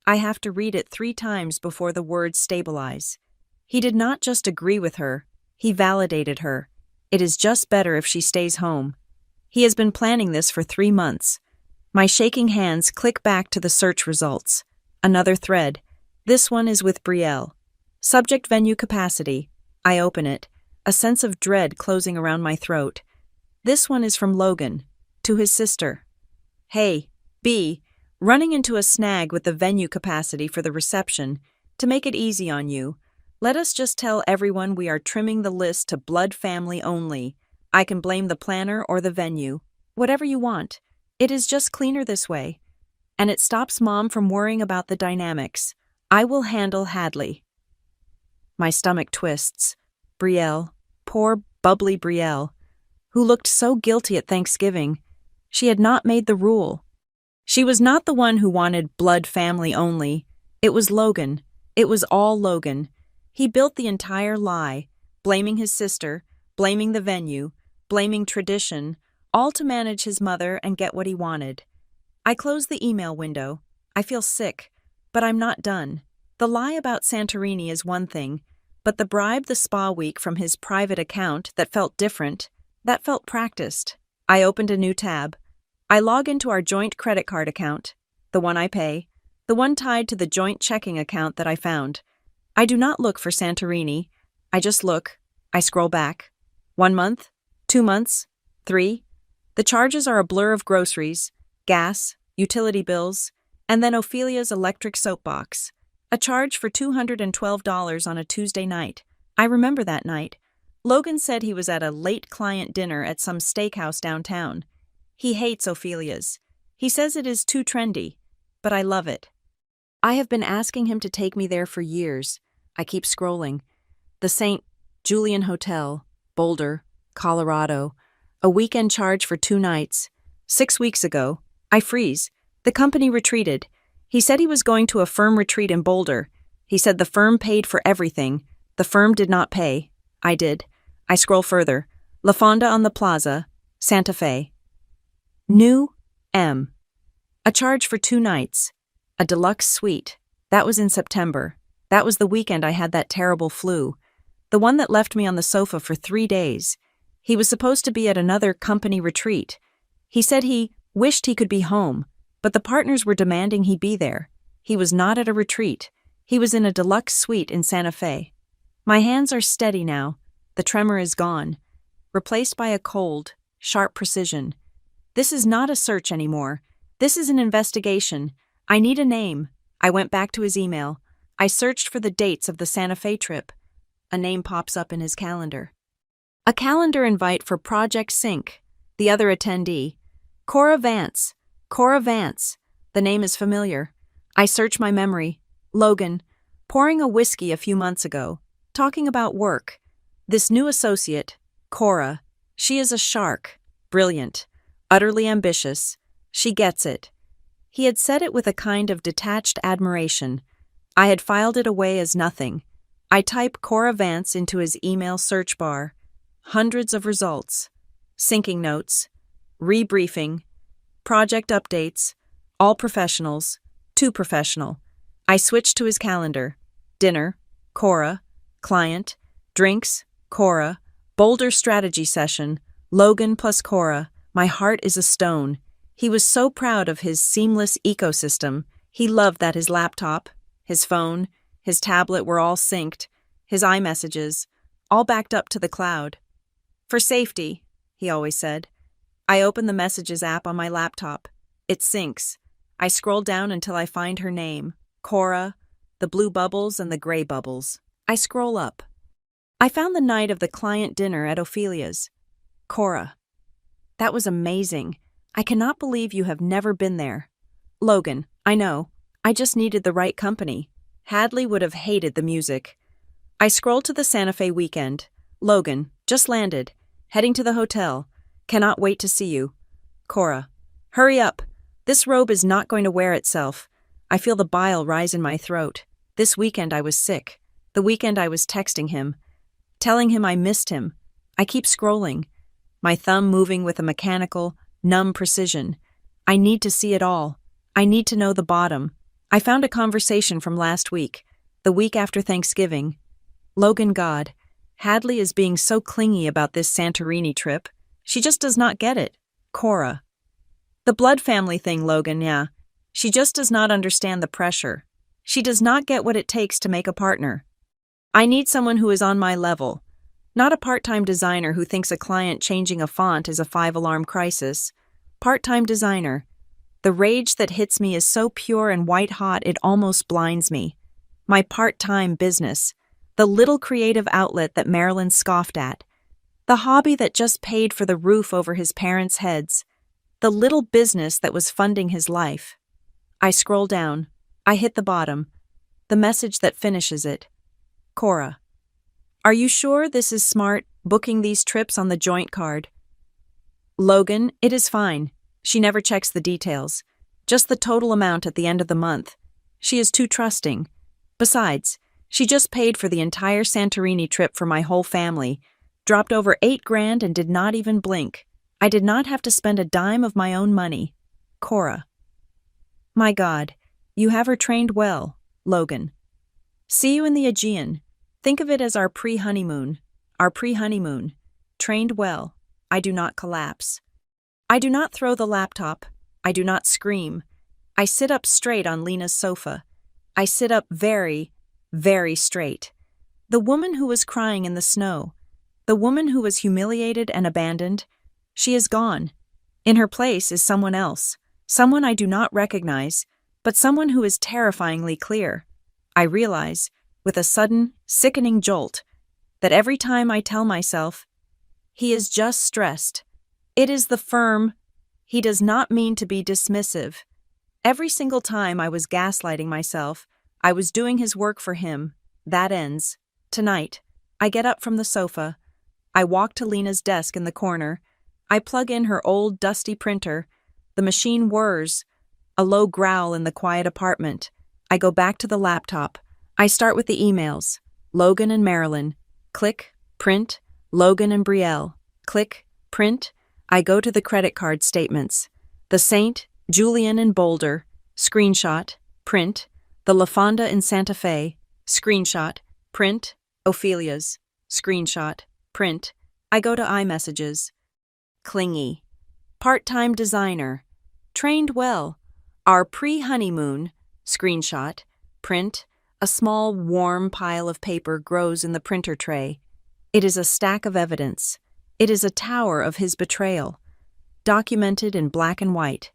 I have to read it 3 times before the words stabilize. He did not just agree with her, he validated her. It is just better if she stays home. He has been planning this for 3 months. My shaking hands click back to the search results. Another thread. This one is with Brielle. Subject venue capacity. I open it, a sense of dread closing around my throat. This one is from Logan, to his sister. Hey, B, running into a snag with the venue capacity for the reception. To make it easy on you, let us just tell everyone we are trimming the list to blood family only. I can blame the planner or the venue. Whatever you want. It is just cleaner this way. And it stops Mom from worrying about the dynamics. I will handle Hadley. My stomach twists. Brielle, poor bubbly Brielle, who looked so guilty at Thanksgiving. She had not made the rule. She was not the one who wanted blood family only. It was Logan. It was all Logan. He built the entire lie, blaming his sister, blaming the venue, blaming tradition, all to manage his mother and get what he wanted. I close the email window. I feel sick, but I'm not done. The lie about Santorini is one thing, but the bribe the spa week from his private account that felt different, that felt practiced. I opened a new tab. I log into our joint credit card account, the one I pay, the one tied to the joint checking account that I found. I do not look for Santorini. I just look. I scroll back. 1 month, 2 months, 3. The charges are a blur of groceries, gas, utility bills, and then Ophelia's electric soapbox. A charge for $212 on a Tuesday night. I remember that night. Logan said he was at a late client dinner at some steakhouse downtown. He hates Ophelia's. He says it is too trendy, but I love it. I have been asking him to take me there for years. I keep scrolling. The St. Julian Hotel, Boulder, Colorado. A weekend charge for 2 nights. 6 weeks ago. I freeze. The company retreated. He said he was going to a firm retreat in Boulder. He said the firm paid for everything. The firm did not pay. I did. I scroll further. La Fonda on the Plaza, Santa Fe. New M. A charge for 2 nights. A deluxe suite. That was in September. That was the weekend I had that terrible flu. The one that left me on the sofa for 3 days. He was supposed to be at another company retreat. He said he wished he could be home. but the partners were demanding he be there. He was not at a retreat. He was in a deluxe suite in Santa Fe. My hands are steady now. The tremor is gone, replaced by a cold, sharp precision. This is not a search anymore. This is an investigation. I need a name. I went back to his email. I searched for the dates of the Santa Fe trip. A name pops up in his calendar. A calendar invite for Project Sync. The other attendee. Cora Vance. Cora Vance. The name is familiar. I search my memory. Logan. Pouring a whiskey a few months ago. Talking about work. This new associate, Cora. She is a shark. Brilliant. Utterly ambitious. She gets it. He had said it with a kind of detached admiration. I had filed it away as nothing. I type Cora Vance into his email search bar. Hundreds of results. Syncing notes. Rebriefing. Project updates. All professionals. Too professional. I switched to his calendar. Dinner. Cora. Client. Drinks. Cora. Boulder strategy session. Logan plus Cora. My heart is a stone. He was so proud of his seamless ecosystem. He loved that his laptop, his phone, his tablet were all synced, his iMessages, all backed up to the cloud. For safety, he always said. I open the Messages app on my laptop. It syncs. I scroll down until I find her name, Cora, the blue bubbles and the gray bubbles. I scroll up. I found the night of the client dinner at Ophelia's. Cora. That was amazing. I cannot believe you have never been there. Logan, I know. I just needed the right company. Hadley would have hated the music. I scrolled to the Santa Fe weekend. Logan, just landed. Heading to the hotel. Cannot wait to see you. Cora, hurry up. This robe is not going to wear itself. I feel the bile rise in my throat. This weekend I was sick. The weekend I was texting him. Telling him I missed him. I keep scrolling. My thumb moving with a mechanical, numb precision. I need to see it all. I need to know the bottom. I found a conversation from last week, the week after Thanksgiving. Logan, God, Hadley is being so clingy about this Santorini trip. She just does not get it. Cora. The blood family thing, Logan, yeah. She just does not understand the pressure. She does not get what it takes to make a partner. I need someone who is on my level. Not a part-time designer who thinks a client changing a font is a 5-alarm crisis. Part-time designer. The rage that hits me is so pure and white-hot it almost blinds me. My part-time business. The little creative outlet that Marilyn scoffed at. The hobby that just paid for the roof over his parents' heads. The little business that was funding his life. I scroll down. I hit the bottom. The message that finishes it. Cora. Are you sure this is smart, booking these trips on the joint card? Logan, it is fine. She never checks the details. Just the total amount at the end of the month. She is too trusting. Besides, she just paid for the entire Santorini trip for my whole family, dropped over $8,000 and did not even blink. I did not have to spend a dime of my own money. Cora. My God, you have her trained well, Logan. See you in the Aegean. Think of it as our pre-honeymoon. Our pre-honeymoon. Trained well. I do not collapse. I do not throw the laptop. I do not scream. I sit up straight on Lena's sofa. I sit up very, very straight. The woman who was crying in the snow. The woman who was humiliated and abandoned. She is gone. In her place is someone else. Someone I do not recognize, but someone who is terrifyingly clear. I realize, with a sudden, sickening jolt, that every time I tell myself, he is just stressed. It is the firm. He does not mean to be dismissive. Every single time I was gaslighting myself, I was doing his work for him. That ends. Tonight, I get up from the sofa. I walk to Lena's desk in the corner. I plug in her old, dusty printer. The machine whirs. A low growl in the quiet apartment. I go back to the laptop. I start with the emails. Logan and Marilyn. Click, print. Logan and Brielle. Click, print. I go to the credit card statements. The Saint, Julian in Boulder. Screenshot, print. The La Fonda in Santa Fe. Screenshot, print. Ophelia's. Screenshot, print. I go to iMessages. Clingy. Part-time designer. Trained well. Our pre-honeymoon, screenshot, print, a small, warm pile of paper grows in the printer tray. It is a stack of evidence. It is a tower of his betrayal, documented in black and white.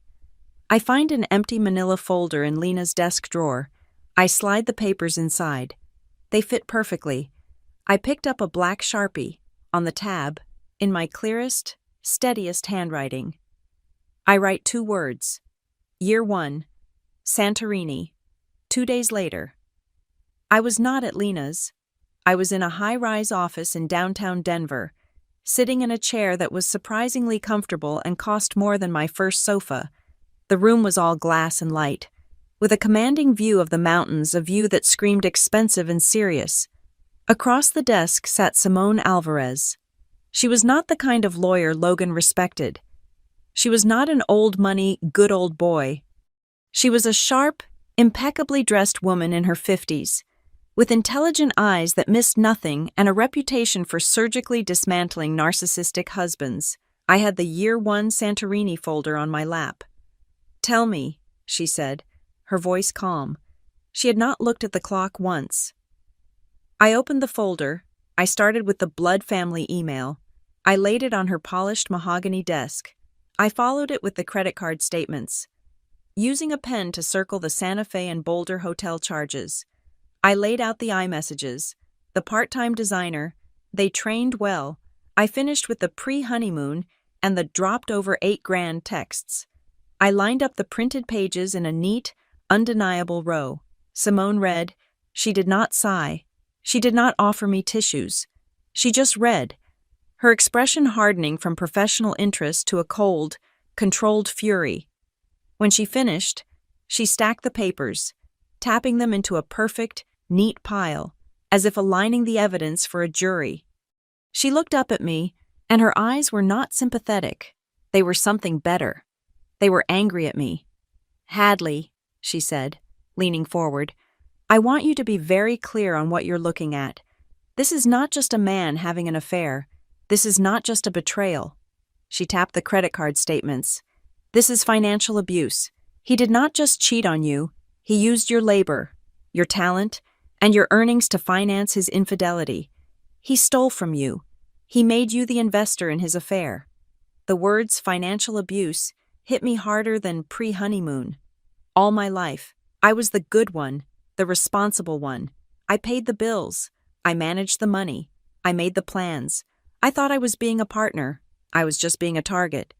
I find an empty manila folder in Lena's desk drawer. I slide the papers inside. They fit perfectly. I picked up a black Sharpie, on the tab, in my clearest, steadiest handwriting. I write 2 words. Year 1, Santorini. 2 days later. I was not at Lena's. I was in a high-rise office in downtown Denver, sitting in a chair that was surprisingly comfortable and cost more than my first sofa. The room was all glass and light, with a commanding view of the mountains, a view that screamed expensive and serious. Across the desk sat Simone Alvarez. She was not the kind of lawyer Logan respected. She was not an old-money, good old boy. She was a sharp, impeccably dressed woman in her 50s, with intelligent eyes that missed nothing and a reputation for surgically dismantling narcissistic husbands. I had the Year 1 Santorini folder on my lap. "Tell me," she said, her voice calm. She had not looked at the clock once. I opened the folder. I started with the Blood family email. I laid it on her polished mahogany desk. I followed it with the credit card statements, using a pen to circle the Santa Fe and Boulder hotel charges. I laid out the iMessages, the part-time designer. They trained well. I finished with the pre-honeymoon and the dropped over $8,000 texts. I lined up the printed pages in a neat, undeniable row. Simone read. She did not sigh. She did not offer me tissues. She just read, her expression hardening from professional interest to a cold, controlled fury. When she finished, she stacked the papers, tapping them into a perfect, neat pile, as if aligning the evidence for a jury. She looked up at me, and her eyes were not sympathetic. They were something better. They were angry at me. "Hadley," she said, leaning forward, "I want you to be very clear on what you're looking at. This is not just a man having an affair. This is not just a betrayal." She tapped the credit card statements. "This is financial abuse. He did not just cheat on you. He used your labor, your talent, and your earnings to finance his infidelity. He stole from you. He made you the investor in his affair." The words financial abuse hit me harder than pre-honeymoon. All my life, I was the good one, the responsible one. I paid the bills. I managed the money. I made the plans. I thought I was being a partner. I was just being a target.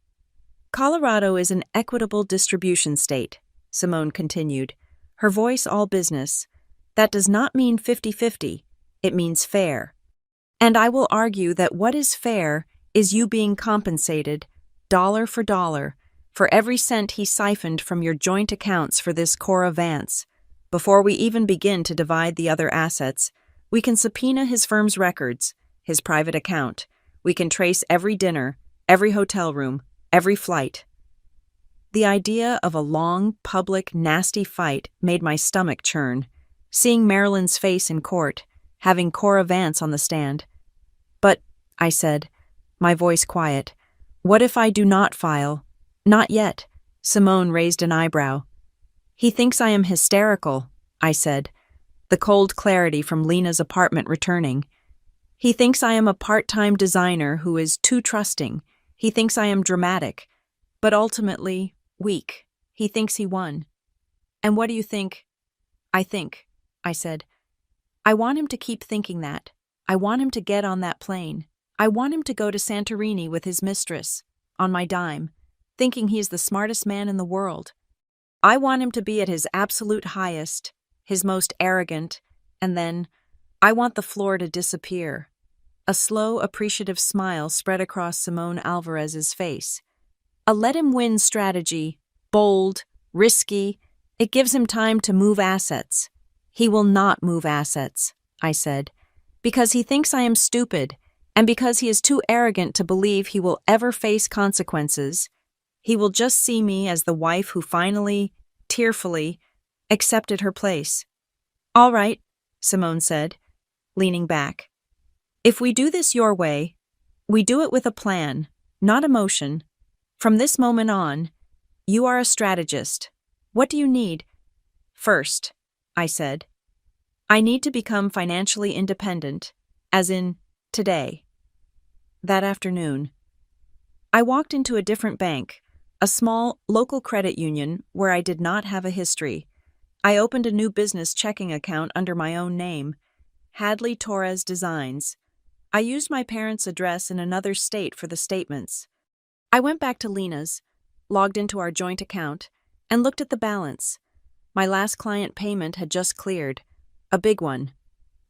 "Colorado is an equitable distribution state," Simone continued, her voice all business. "That does not mean 50-50. It means fair. And I will argue that what is fair is you being compensated, dollar for every cent he siphoned from your joint accounts for this Cora Vance. Before we even begin to divide the other assets, we can subpoena his firm's records, his private account. We can trace every dinner, every hotel room, every flight." The idea of a long, public, nasty fight made my stomach churn. Seeing Marilyn's face in court, having Cora Vance on the stand. "But," I said, my voice quiet, "what if I do not file?" "Not yet." Simone raised an eyebrow. "He thinks I am hysterical," I said, the cold clarity from Lena's apartment returning. "He thinks I am a part-time designer who is too trusting. He thinks I am dramatic, but ultimately weak. He thinks he won." "And what do you think?" I said. "I want him to keep thinking that. I want him to get on that plane. I want him to go to Santorini with his mistress, on my dime, thinking he is the smartest man in the world. I want him to be at his absolute highest, his most arrogant, and then I want the floor to disappear." A slow, appreciative smile spread across Simone Alvarez's face. "A let-him-win strategy, bold, risky. It gives him time to move assets." "He will not move assets," I said, "because he thinks I am stupid, and because he is too arrogant to believe he will ever face consequences. He will just see me as the wife who finally, tearfully, accepted her place." "All right," Simone said, leaning back. "If we do this your way, we do it with a plan, not emotion. From this moment on, you are a strategist. What do you need? First, I said, I need to become financially independent, as in today. That afternoon, I walked into a different bank, a small, local credit union where I did not have a history. I opened a new business checking account under my own name, Hadley Torres Designs. I used my parents' address in another state for the statements. I went back to Lena's, logged into our joint account, and looked at the balance. My last client payment had just cleared, a big one.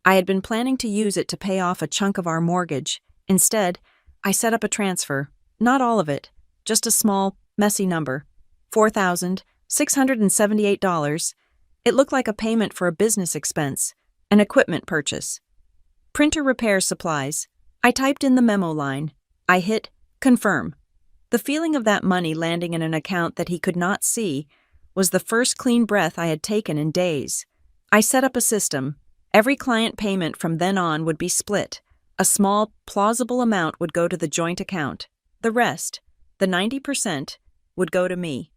I had been planning to use it to pay off a chunk of our mortgage. Instead, I set up a transfer, not all of it, just a small, messy number, $4,678. It looked like a payment for a business expense, an equipment purchase. Printer repair supplies. I typed in the memo line. I hit confirm. The feeling of that money landing in an account that he could not see was the first clean breath I had taken in days. I set up a system. Every client payment from then on would be split. A small, plausible amount would go to the joint account. The rest, the 90%, would go to me.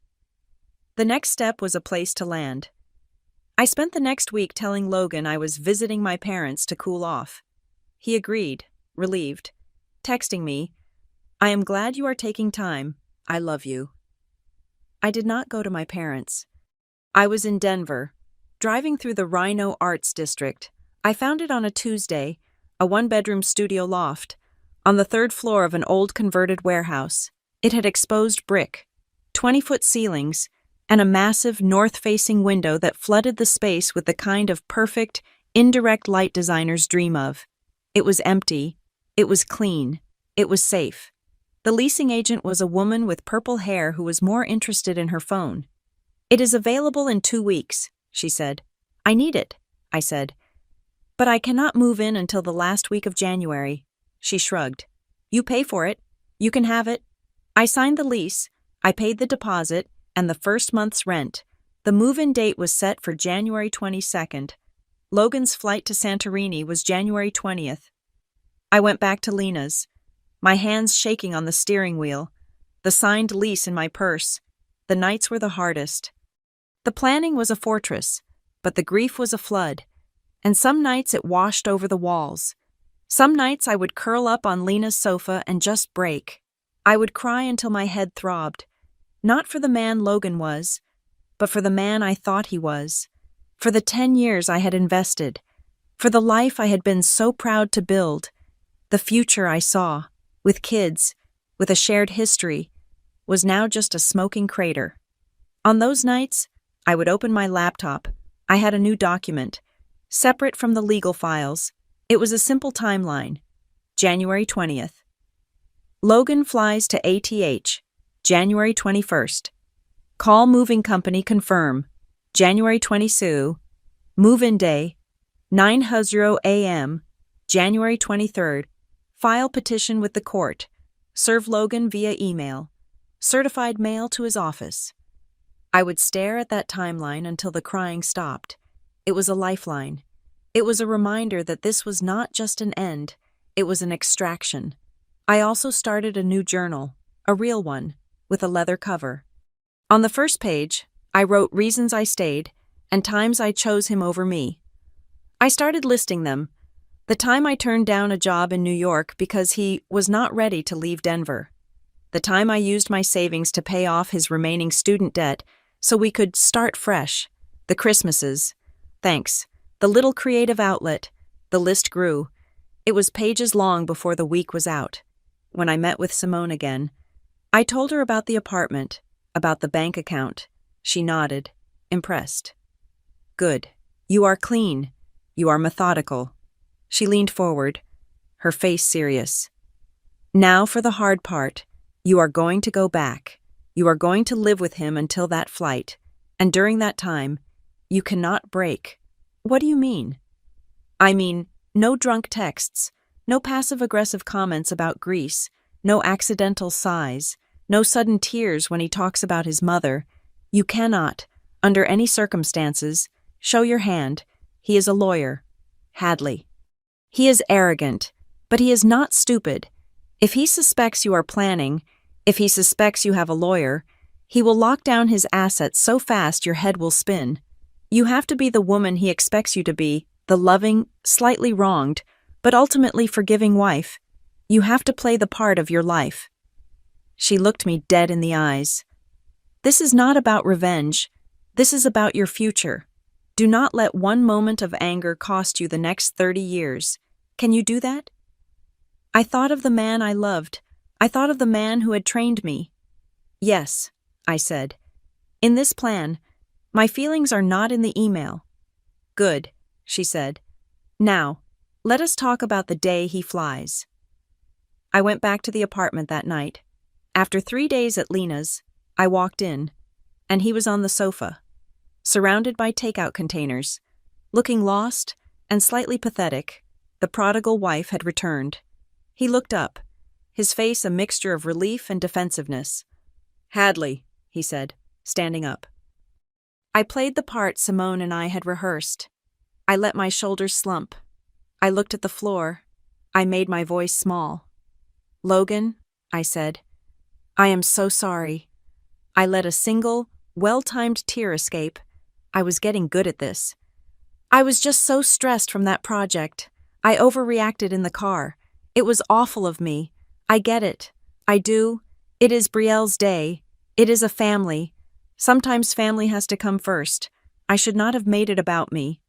The next step was a place to land. I spent the next week telling Logan I was visiting my parents to cool off. He agreed, relieved, texting me, I am glad you are taking time. I love you. I did not go to my parents. I was in Denver, driving through the Rhino Arts District. I found it on a Tuesday, a one-bedroom studio loft, on the third floor of an old converted warehouse. It had exposed brick, 20-foot ceilings, and a massive north-facing window that flooded the space with the kind of perfect, indirect light designers dream of. It was empty. It was clean. It was safe. The leasing agent was a woman with purple hair who was more interested in her phone. It is available in 2 weeks, she said. I need it, I said. But I cannot move in until the last week of January. She shrugged. You pay for it. You can have it. I signed the lease. I paid the deposit and the first month's rent. The move-in date was set for January 22nd. Logan's flight to Santorini was January 20th. I went back to Lena's, my hands shaking on the steering wheel, the signed lease in my purse. The nights were the hardest. The planning was a fortress, but the grief was a flood, and some nights it washed over the walls. Some nights I would curl up on Lena's sofa and just break. I would cry until my head throbbed, not for the man Logan was, but for the man I thought he was, for the 10 years I had invested, for the life I had been so proud to build. The future I saw, with kids, with a shared history, was now just a smoking crater. On those nights, I would open my laptop. I had a new document, separate from the legal files. It was a simple timeline. January 20th. Logan flies to ATH. January 21st. Call moving company confirm. January 22. Move-in day. 9:00 a.m. January 23rd. File petition with the court. Serve Logan via email. Certified mail to his office. I would stare at that timeline until the crying stopped. It was a lifeline. It was a reminder that this was not just an end, it was an extraction. I also started a new journal, a real one, with a leather cover. On the first page, I wrote reasons I stayed and times I chose him over me. I started listing them. The time I turned down a job in New York because he was not ready to leave Denver. The time I used my savings to pay off his remaining student debt so we could start fresh. The Christmases. Thanks. The little creative outlet. The list grew. It was pages long before the week was out. When I met with Simone again, I told her about the apartment, about the bank account. She nodded, impressed. Good. You are clean. You are methodical. She leaned forward, her face serious. Now for the hard part. You are going to go back. You are going to live with him until that flight. And during that time, you cannot break. What do you mean? I mean, no drunk texts, no passive-aggressive comments about Greece, no accidental sighs, no sudden tears when he talks about his mother. You cannot, under any circumstances, show your hand. He is a lawyer. Hadley. He is arrogant, but he is not stupid. If he suspects you are planning, if he suspects you have a lawyer, He will lock down his assets so fast your head will spin. You have to be the woman he expects you to be, the loving, slightly wronged, but ultimately forgiving wife. You have to play the part of your life." She looked me dead in the eyes. "This is not about revenge. This is about your future. Do not let one moment of anger cost you the next 30 years. Can you do that?" I thought of the man I loved. I thought of the man who had trained me. "Yes," I said. "In this plan, my feelings are not in the email." "Good," she said. "Now, let us talk about the day he flies." I went back to the apartment that night. After 3 days at Lena's, I walked in, and he was on the sofa, surrounded by takeout containers. Looking lost and slightly pathetic, the prodigal wife had returned. He looked up, his face a mixture of relief and defensiveness. "Hadley," he said, standing up. I played the part Simone and I had rehearsed. I let my shoulders slump. I looked at the floor. I made my voice small. "Logan," I said, "I am so sorry." I let a single, well-timed tear escape. I was getting good at this. "I was just so stressed from that project. I overreacted in the car. It was awful of me. I get it. I do. It is Brielle's day. It is a family. Sometimes family has to come first. I should not have made it about me."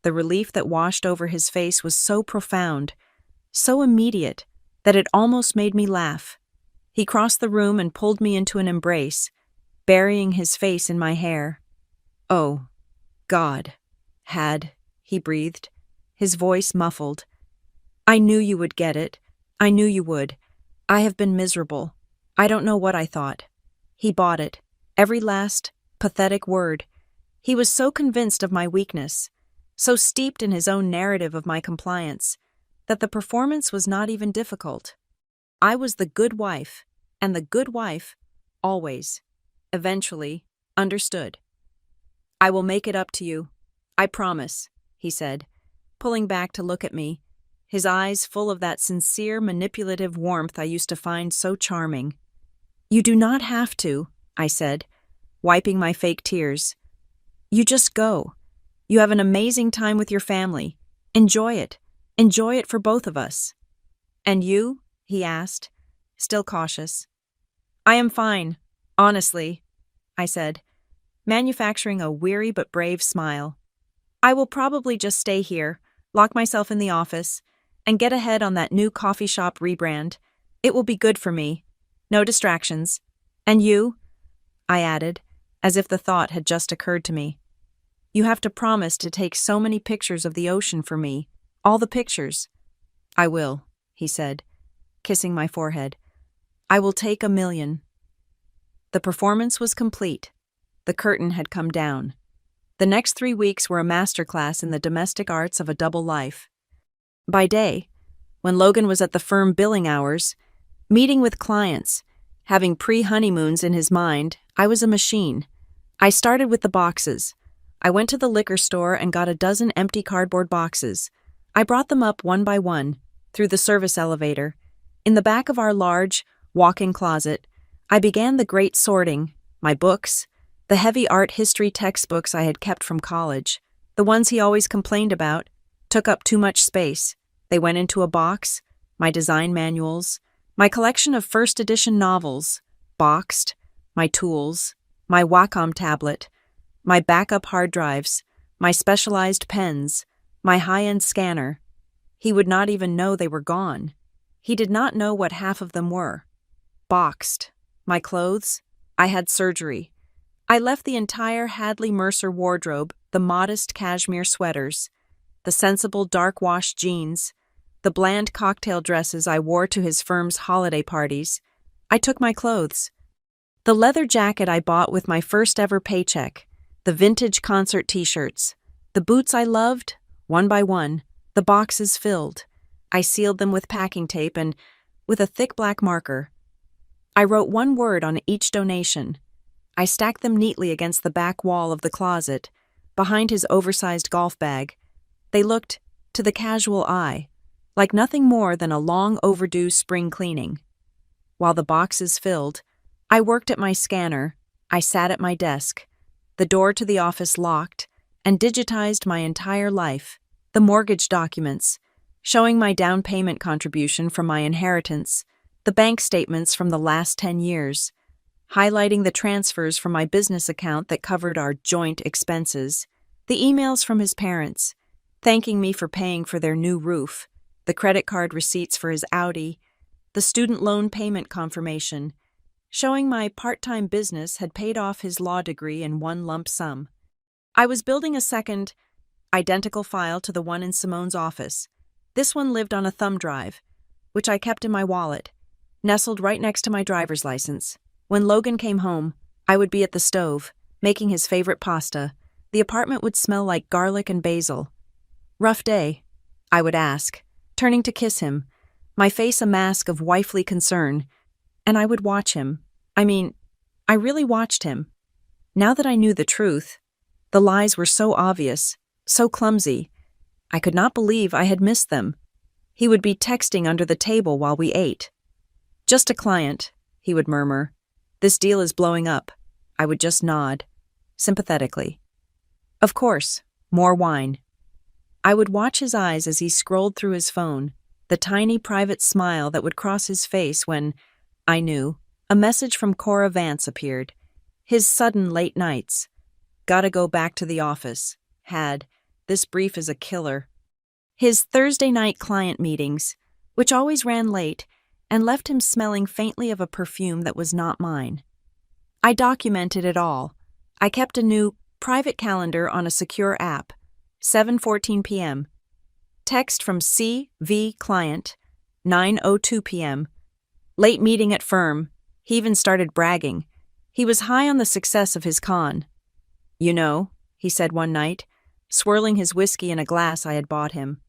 The relief that washed over his face was so profound, so immediate, that it almost made me laugh. He crossed the room and pulled me into an embrace, burying his face in my hair. "Oh, God, he breathed, his voice muffled. "I knew you would get it. I knew you would. I have been miserable. I don't know what I thought." He bought it, every last, pathetic word. He was so convinced of my weakness, so steeped in his own narrative of my compliance, that the performance was not even difficult. I was the good wife, and the good wife, always, eventually, understood. "I will make it up to you. I promise," he said, pulling back to look at me, his eyes full of that sincere, manipulative warmth I used to find so charming. "You do not have to," I said, wiping my fake tears. "You just go. You have an amazing time with your family. Enjoy it. Enjoy it for both of us." "And you?" he asked, still cautious. "I am fine, honestly," I said, manufacturing a weary but brave smile. "I will probably just stay here, lock myself in the office, and get ahead on that new coffee shop rebrand. It will be good for me. No distractions. And you?" I added, as if the thought had just occurred to me. "You have to promise to take so many pictures of the ocean for me, all the pictures." "I will," he said, kissing my forehead. "I will take 1,000,000. The performance was complete. The curtain had come down. The next 3 weeks were a masterclass in the domestic arts of a double life. By day, when Logan was at the firm billing hours, meeting with clients, having pre-honeymoons in his mind, I was a machine. I started with the boxes. I went to the liquor store and got a dozen empty cardboard boxes. I brought them up one by one, through the service elevator. In the back of our large, walk-in closet, I began the great sorting, my books, the heavy art history textbooks I had kept from college, the ones he always complained about, took up too much space. They went into a box, my design manuals, my collection of first edition novels, boxed, my tools, my Wacom tablet, my backup hard drives, my specialized pens, my high-end scanner. He would not even know they were gone. He did not know what half of them were. Boxed. My clothes. I had surgery. I left the entire Hadley Mercer wardrobe, the modest cashmere sweaters, the sensible dark-wash jeans, the bland cocktail dresses I wore to his firm's holiday parties. I took my clothes. The leather jacket I bought with my first ever paycheck, the vintage concert t-shirts, the boots I loved, one by one, the boxes filled. I sealed them with packing tape and, with a thick black marker, I wrote one word on each donation. I stacked them neatly against the back wall of the closet, behind his oversized golf bag. They looked, to the casual eye, like nothing more than a long overdue spring cleaning. While the boxes filled, I worked at my scanner, I sat at my desk, the door to the office locked, and digitized my entire life, the mortgage documents, showing my down payment contribution from my inheritance, the bank statements from the last 10 years, highlighting the transfers from my business account that covered our joint expenses, the emails from his parents, thanking me for paying for their new roof, the credit card receipts for his Audi, the student loan payment confirmation, showing my part-time business had paid off his law degree in one lump sum. I was building a second, identical file to the one in Simone's office. This one lived on a thumb drive, which I kept in my wallet, nestled right next to my driver's license. When Logan came home, I would be at the stove, making his favorite pasta. The apartment would smell like garlic and basil. "Rough day?" I would ask, turning to kiss him, my face a mask of wifely concern, and I would watch him. I really watched him. Now that I knew the truth, the lies were so obvious, so clumsy. I could not believe I had missed them. He would be texting under the table while we ate. "Just a client," he would murmur. "This deal is blowing up." I would just nod, sympathetically. Of course, more wine. I would watch his eyes as he scrolled through his phone, the tiny private smile that would cross his face when, I knew, a message from Cora Vance appeared. His sudden late nights. "Gotta go back to the office." This brief is a killer." His Thursday night client meetings, which always ran late and left him smelling faintly of a perfume that was not mine. I documented it all. I kept a new private calendar on a secure app. 7:14 p.m. Text from CV client, 9:02 p.m. Late meeting at firm. He even started bragging. He was high on the success of his con. "You know," he said one night, swirling his whiskey in a glass I had bought him,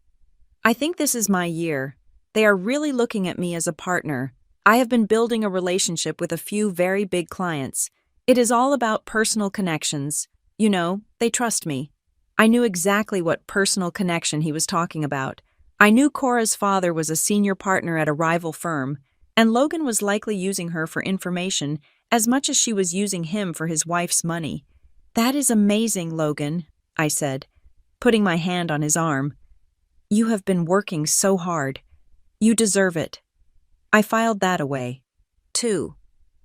"I think this is my year. They are really looking at me as a partner. I have been building a relationship with a few very big clients. It is all about personal connections. You know, they trust me." I knew exactly what personal connection he was talking about. I knew Cora's father was a senior partner at a rival firm, and Logan was likely using her for information as much as she was using him for his wife's money. "That is amazing, Logan," I said, putting my hand on his arm. "You have been working so hard. You deserve it." I filed that away. 2.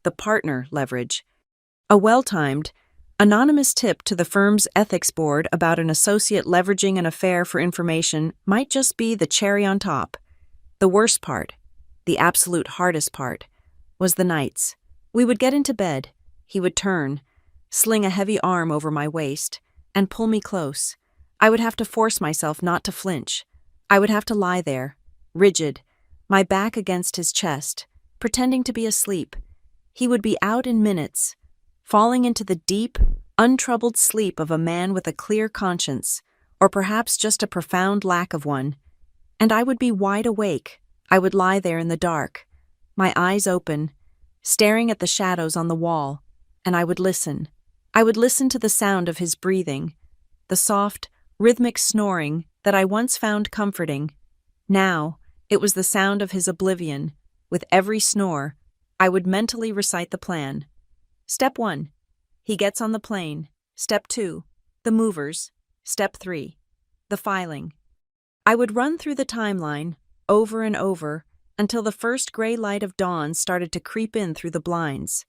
The partner leverage. A well-timed, anonymous tip to the firm's ethics board about an associate leveraging an affair for information might just be the cherry on top. The worst part, the absolute hardest part, was the nights. We would get into bed. He would turn, sling a heavy arm over my waist, and pull me close. I would have to force myself not to flinch. I would have to lie there, rigid, my back against his chest, pretending to be asleep. He would be out in minutes, falling into the deep, untroubled sleep of a man with a clear conscience, or perhaps just a profound lack of one. And I would be wide awake. I would lie there in the dark, my eyes open, staring at the shadows on the wall, and I would listen. I would listen to the sound of his breathing, the soft, rhythmic snoring that I once found comforting. Now, it was the sound of his oblivion. With every snore, I would mentally recite the plan. Step 1. He gets on the plane. Step 2. The movers. Step 3. The filing. I would run through the timeline, over and over, until the first gray light of dawn started to creep in through the blinds.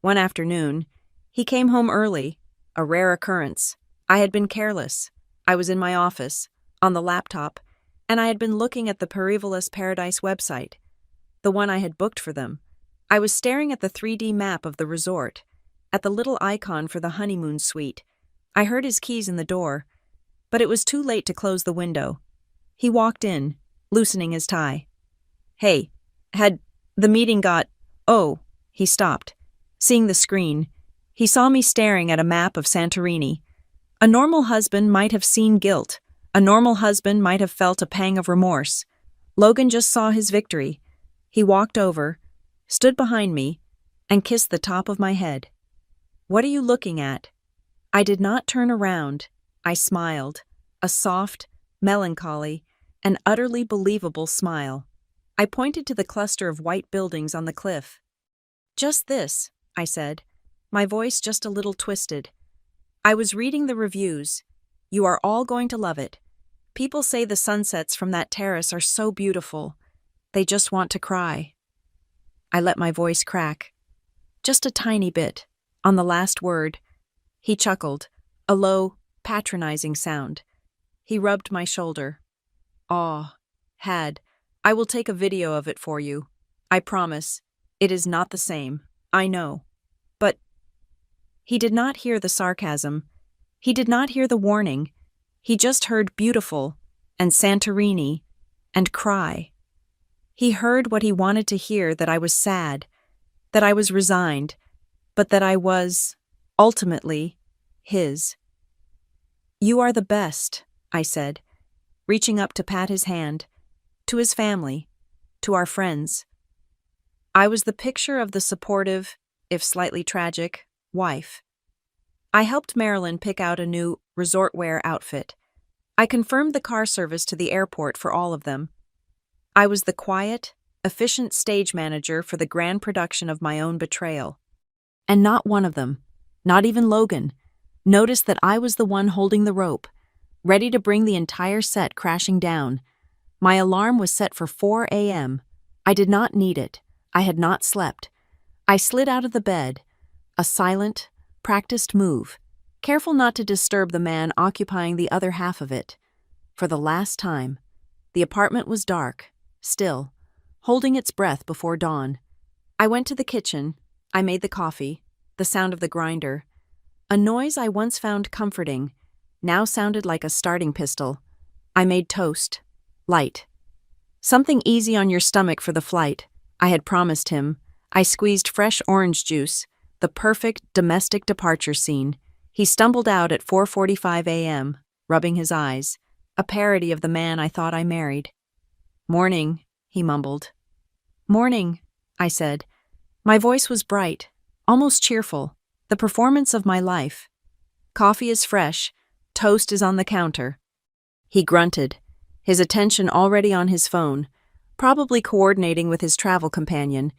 One afternoon, he came home early, a rare occurrence. I had been careless. I was in my office, on the laptop, and I had been looking at the Perivolous Paradise website, the one I had booked for them. I was staring at the 3D map of the resort, at the little icon for the honeymoon suite. I heard his keys in the door, but it was too late to close the window. He walked in, loosening his tie. "Hey, had the meeting got—" "Oh," he stopped. Seeing the screen, he saw me staring at a map of Santorini. A normal husband might have seen guilt. A normal husband might have felt a pang of remorse. Logan just saw his victory. He walked over, stood behind me, and kissed the top of my head. "What are you looking at?" I did not turn around. I smiled, a soft, melancholy, and utterly believable smile. I pointed to the cluster of white buildings on the cliff. "Just this," I said, my voice just a little twisted. I was reading the reviews. You are all going to love it. People say the sunsets from that terrace are so beautiful. They just want to cry. I let my voice crack. Just a tiny bit. On the last word. He chuckled, a low, patronizing sound. He rubbed my shoulder. Aw, I will take a video of it for you. I promise. It is not the same. I know. But he did not hear the sarcasm. He did not hear the warning. He just heard beautiful and Santorini and cry. He heard what he wanted to hear, that I was sad, that I was resigned, but that I was, ultimately, his. You are the best, I said, reaching up to pat his hand, to his family, to our friends. I was the picture of the supportive, if slightly tragic, wife. I helped Marilyn pick out a new resort wear outfit. I confirmed the car service to the airport for all of them. I was the quiet, efficient stage manager for the grand production of my own betrayal. And not one of them, not even Logan, noticed that I was the one holding the rope, ready to bring the entire set crashing down. My alarm was set for 4 a.m. I did not need it. I had not slept. I slid out of the bed, a silent, practiced move, careful not to disturb the man occupying the other half of it. For the last time, the apartment was dark, still, holding its breath before dawn. I went to the kitchen. I made the coffee, the sound of the grinder. A noise I once found comforting now sounded like a starting pistol. I made toast, light. Something easy on your stomach for the flight, I had promised him. I squeezed fresh orange juice, the perfect domestic departure scene. He stumbled out at 4:45 a.m., rubbing his eyes, a parody of the man I thought I married. Morning, he mumbled. Morning, I said. My voice was bright, almost cheerful, the performance of my life. Coffee is fresh, toast is on the counter. He grunted, his attention already on his phone, probably coordinating with his travel companion.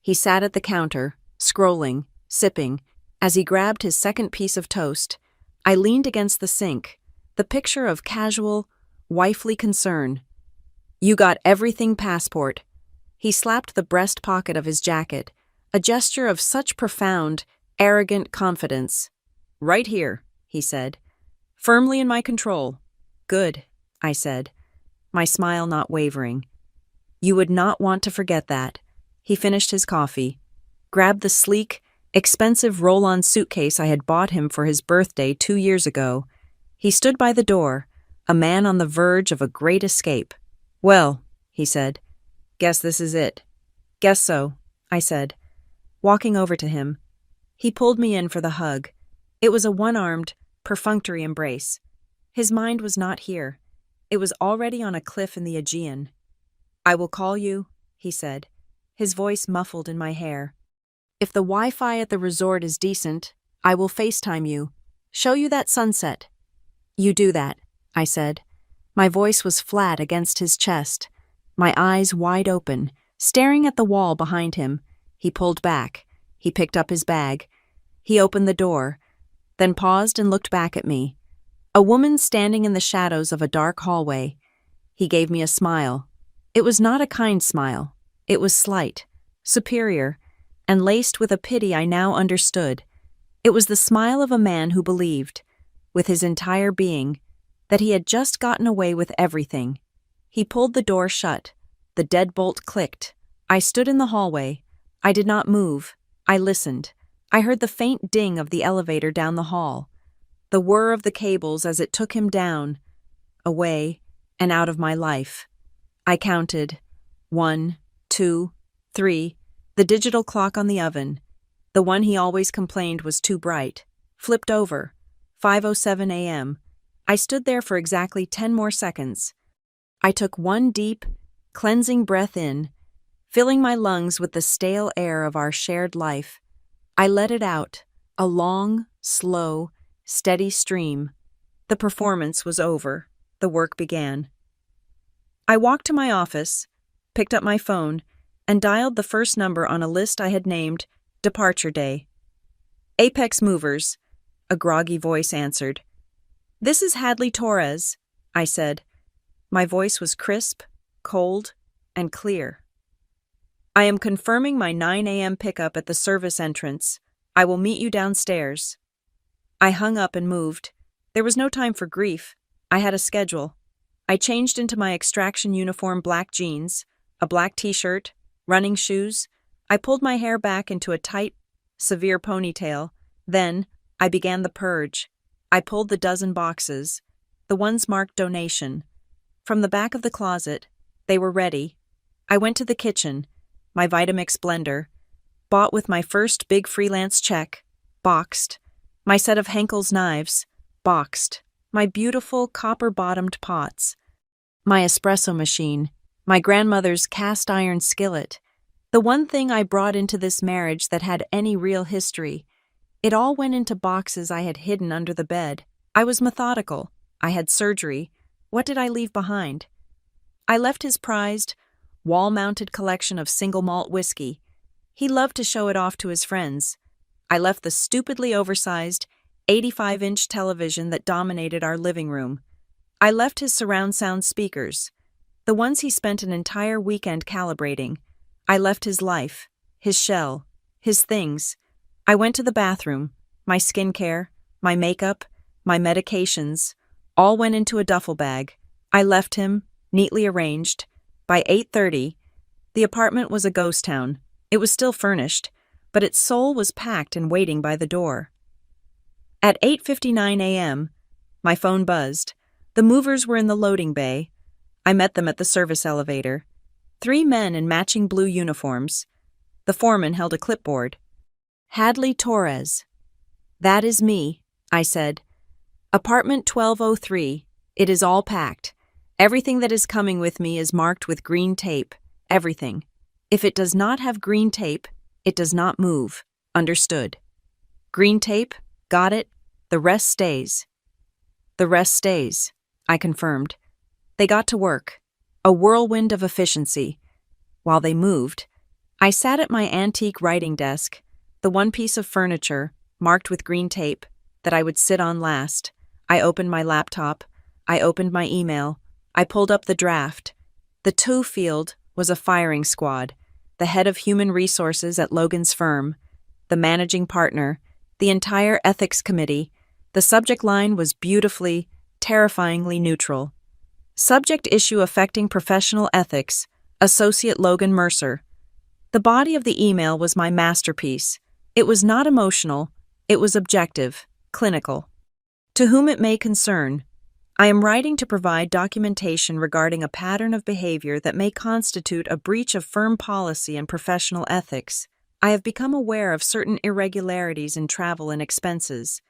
He sat at the counter, scrolling, sipping. As he grabbed his second piece of toast, I leaned against the sink, the picture of casual, wifely concern. You got everything passport. He slapped the breast pocket of his jacket, a gesture of such profound, arrogant confidence. Right here, he said. Firmly in my control. Good, I said, my smile not wavering. You would not want to forget that. He finished his coffee, grabbed the sleek, expensive roll-on suitcase I had bought him for his birthday 2 years ago. He stood by the door, a man on the verge of a great escape. Well, he said, guess this is it. Guess so, I said, walking over to him. He pulled me in for the hug. It was a one-armed, perfunctory embrace. His mind was not here. It was already on a cliff in the Aegean. I will call you, he said, his voice muffled in my hair. If the Wi-Fi at the resort is decent, I will FaceTime you, show you that sunset. You do that, I said. My voice was flat against his chest, my eyes wide open, staring at the wall behind him. He pulled back. He picked up his bag. He opened the door, then paused and looked back at me. A woman standing in the shadows of a dark hallway. He gave me a smile. It was not a kind smile. It was slight, superior, and laced with a pity I now understood. It was the smile of a man who believed, with his entire being, that he had just gotten away with everything. He pulled the door shut. The deadbolt clicked. I stood in the hallway. I did not move. I listened. I heard the faint ding of the elevator down the hall, the whir of the cables as it took him down, away, and out of my life. I counted. 1, 2, 3, the digital clock on the oven, the one he always complained was too bright, flipped over. 5:07 a.m. I stood there for exactly 10 more seconds. I took one deep, cleansing breath in, filling my lungs with the stale air of our shared life. I let it out, a long, slow, steady stream. The performance was over. The work began. I walked to my office, picked up my phone, and dialed the first number on a list I had named Departure day. Apex movers, a groggy voice answered. This is Hadley Torres, I said. My voice was crisp, cold, and clear. I am confirming my 9 a.m. pickup at the service entrance. I will meet you downstairs. I hung up and moved. There was no time for grief. I had a schedule. I changed into my extraction uniform black jeans, a black t-shirt, running shoes. I pulled my hair back into a tight, severe ponytail. Then, I began the purge. I pulled the dozen boxes, the ones marked donation. From the back of the closet, they were ready. I went to the kitchen, my Vitamix blender, bought with my first big freelance check, boxed, my set of Henkel's knives, boxed, my beautiful copper-bottomed pots, my espresso machine, my grandmother's cast iron skillet, the one thing I brought into this marriage that had any real history. It all went into boxes I had hidden under the bed. I was methodical. I had surgery. What did I leave behind? I left his prized, wall-mounted collection of single malt whiskey. He loved to show it off to his friends. I left the stupidly oversized 85-inch television that dominated our living room. I left his surround sound speakers, the ones he spent an entire weekend calibrating. I left his life, his shell, his things. I went to the bathroom. My skincare, my makeup, my medications, all went into a duffel bag. I left him, neatly arranged. By 8:30, the apartment was a ghost town. It was still furnished, but its soul was packed and waiting by the door. At 8:59 a.m., my phone buzzed. The movers were in the loading bay. I met them at the service elevator. 3 men in matching blue uniforms. The foreman held a clipboard. Hadley Torres. That is me, I said. Apartment 1203. It is all packed. Everything that is coming with me is marked with green tape. Everything. If it does not have green tape, it does not move. Understood. Green tape? Got it. The rest stays. The rest stays, I confirmed. They got to work. A whirlwind of efficiency. While they moved, I sat at my antique writing desk, the one piece of furniture, marked with green tape, that I would sit on last. I opened my laptop. I opened my email. I pulled up the draft. The to field was a firing squad, the head of human resources at Logan's firm, the managing partner, the entire ethics committee. The subject line was beautifully, terrifyingly neutral. Subject issue affecting professional ethics, Associate Logan Mercer. The body of the email was my masterpiece. It was not emotional, it was objective, clinical. To whom it may concern, I am writing to provide documentation regarding a pattern of behavior that may constitute a breach of firm policy and professional ethics. I have become aware of certain irregularities in travel and expenses.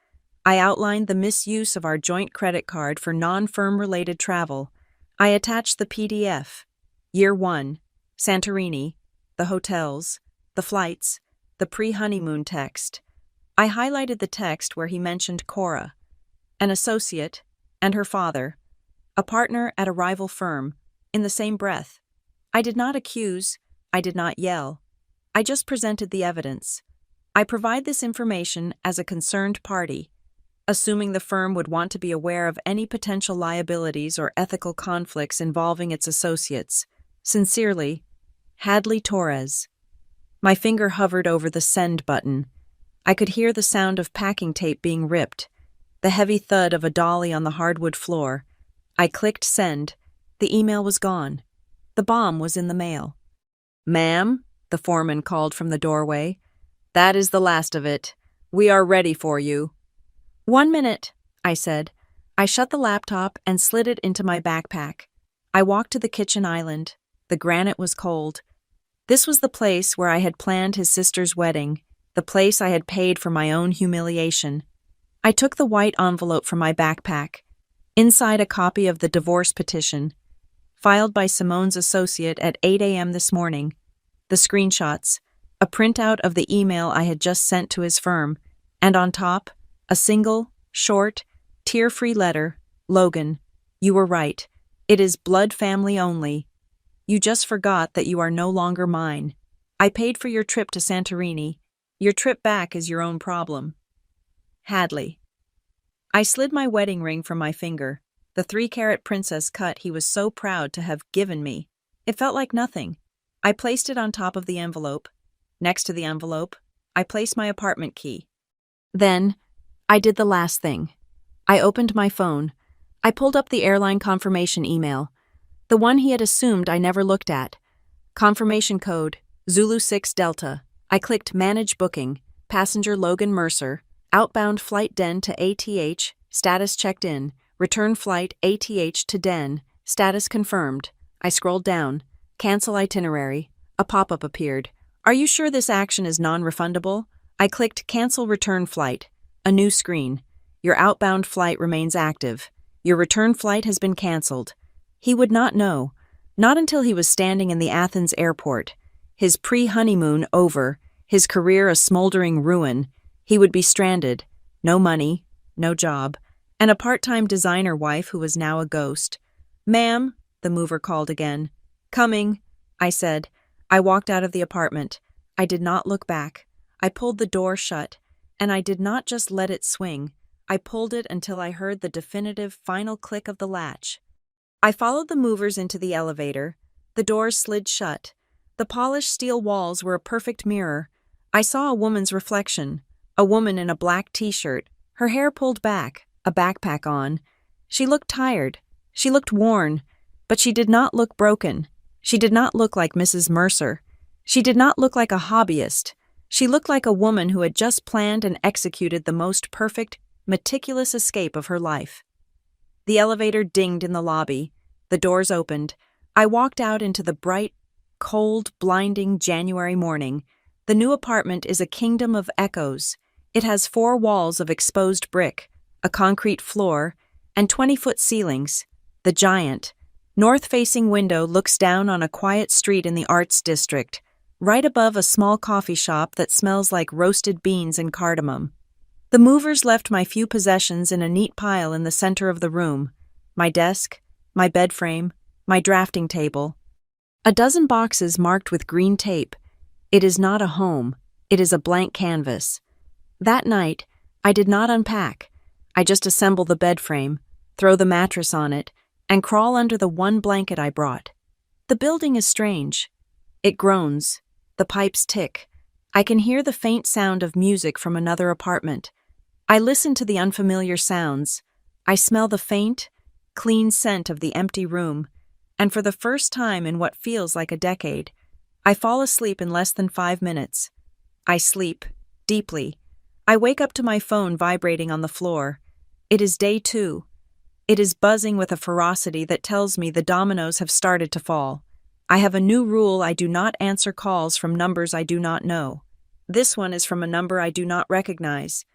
I outlined the misuse of our joint credit card for non-firm related travel. I attached the PDF. Year 1, Santorini, the hotels, the flights, the pre-honeymoon text. I highlighted the text where he mentioned Cora, an associate, and her father, a partner at a rival firm, in the same breath. I did not accuse, I did not yell. I just presented the evidence. I provide this information as a concerned party, assuming the firm would want to be aware of any potential liabilities or ethical conflicts involving its associates. Sincerely, Hadley Torres. My finger hovered over the send button. I could hear the sound of packing tape being ripped, the heavy thud of a dolly on the hardwood floor. I clicked send. The email was gone. The bomb was in the mail. "Ma'am," the foreman called from the doorway. "That is the last of it. We are ready for you." 1 minute, I said. I shut the laptop and slid it into my backpack. I walked to the kitchen island. The granite was cold. This was the place where I had planned his sister's wedding, the place I had paid for my own humiliation. I took the white envelope from my backpack. Inside a copy of the divorce petition, filed by Simone's associate at 8 a.m. this morning. The screenshots, a printout of the email I had just sent to his firm, and on top, a single, short, tear-free letter. "Logan, you were right. It is blood family only. You just forgot that you are no longer mine. I paid for your trip to Santorini. Your trip back is your own problem. Hadley. I slid my wedding ring from my finger, the 3-carat princess cut he was so proud to have given me. It felt like nothing. I placed it on top of the envelope. Next to the envelope, I placed my apartment key. Then, I did the last thing. I opened my phone. I pulled up the airline confirmation email, the one he had assumed I never looked at. Confirmation code, Zulu 6 Delta. I clicked Manage Booking, passenger Logan Mercer, outbound flight Den to ATH, status checked in, return flight ATH to Den, status confirmed. I scrolled down, cancel itinerary. A pop-up appeared. Are you sure this action is non-refundable? I clicked Cancel Return Flight. A new screen. Your outbound flight remains active. Your return flight has been canceled. He would not know. Not until he was standing in the Athens airport. His pre-honeymoon over, his career a smoldering ruin. He would be stranded. No money, no job, and a part-time designer wife who was now a ghost. Ma'am, the mover called again. Coming, I said. I walked out of the apartment. I did not look back. I pulled the door shut, and I did not just let it swing. I pulled it until I heard the definitive final click of the latch. I followed the movers into the elevator. The doors slid shut. The polished steel walls were a perfect mirror. I saw a woman's reflection, a woman in a black t-shirt, her hair pulled back, a backpack on. She looked tired. She looked worn, but she did not look broken. She did not look like Mrs. Mercer. She did not look like a hobbyist. She looked like a woman who had just planned and executed the most perfect, meticulous escape of her life. The elevator dinged in the lobby. The doors opened. I walked out into the bright, cold, blinding January morning. The new apartment is a kingdom of echoes. It has 4 walls of exposed brick, a concrete floor, and 20-foot ceilings. The giant, north-facing window looks down on a quiet street in the Arts District, right above a small coffee shop that smells like roasted beans and cardamom. The movers left my few possessions in a neat pile in the center of the room. My desk, my bed frame, my drafting table. A dozen boxes marked with green tape. It is not a home. It is a blank canvas. That night, I did not unpack. I just assemble the bed frame, throw the mattress on it, and crawl under the one blanket I brought. The building is strange. It groans. The pipes tick. I can hear the faint sound of music from another apartment. I listen to the unfamiliar sounds. I smell the faint, clean scent of the empty room, and for the first time in what feels like a decade, I fall asleep in less than 5 minutes. I sleep, deeply. I wake up to my phone vibrating on the floor. It is day 2. It is buzzing with a ferocity that tells me the dominoes have started to fall. I have a new rule: I do not answer calls from numbers I do not know. This one is from a number I do not recognize.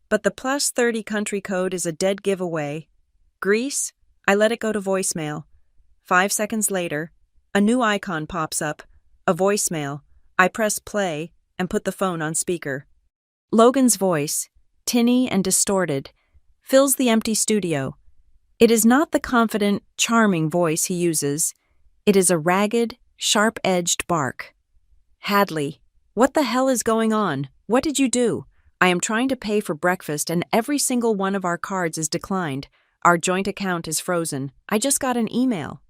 But the +30 country code is a dead giveaway. Greece? I let it go to voicemail. 5 seconds later, a new icon pops up, a voicemail. I press play and put the phone on speaker. Logan's voice, tinny and distorted, fills the empty studio. It is not the confident, charming voice he uses. It is a ragged, sharp-edged bark. Hadley, what the hell is going on? What did you do? I am trying to pay for breakfast and every single one of our cards is declined. Our joint account is frozen. I just got an email.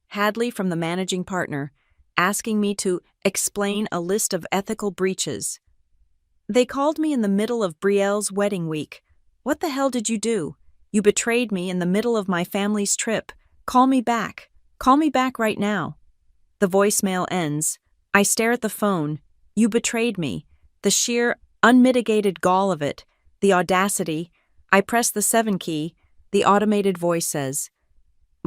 Hadley from the managing partner, asking me to explain a list of ethical breaches. They called me in the middle of Brielle's wedding week. What the hell did you do? You betrayed me in the middle of my family's trip. Call me back. Call me back right now. The voicemail ends. I stare at the phone. You betrayed me. The sheer, unmitigated gall of it. The audacity. I press the 7 key. The automated voice says,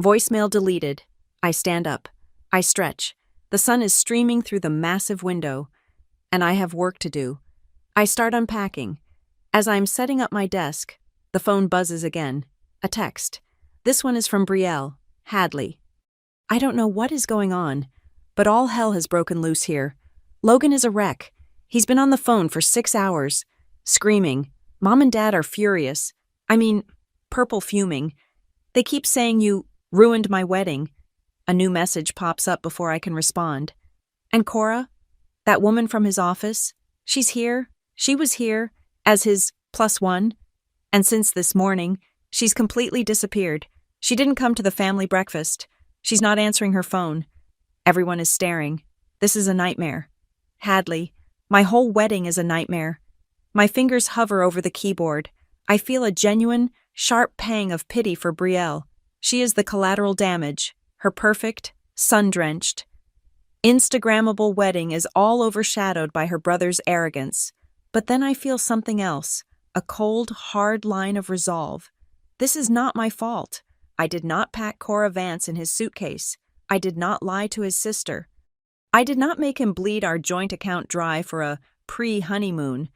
voicemail deleted. I stand up. I stretch. The sun is streaming through the massive window, and I have work to do. I start unpacking. As I am setting up my desk, the phone buzzes again. A text. This one is from Brielle. Hadley. I don't know what is going on, but all hell has broken loose here. Logan is a wreck. He's been on the phone for 6 hours, screaming. Mom and Dad are furious. Purple fuming. They keep saying you ruined my wedding. A new message pops up before I can respond. And Cora, that woman from his office, She's here, she was here, as his +1, and since this morning, she's completely disappeared. She didn't come to the family breakfast. She's not answering her phone. Everyone is staring. This is a nightmare. Hadley, my whole wedding is a nightmare. My fingers hover over the keyboard. I feel a genuine, sharp pang of pity for Brielle. She is the collateral damage, her perfect, sun-drenched, Instagrammable wedding is all overshadowed by her brother's arrogance. But then I feel something else, a cold, hard line of resolve. This is not my fault. I did not pack Cora Vance in his suitcase. I did not lie to his sister. I did not make him bleed our joint account dry for a pre-honeymoon.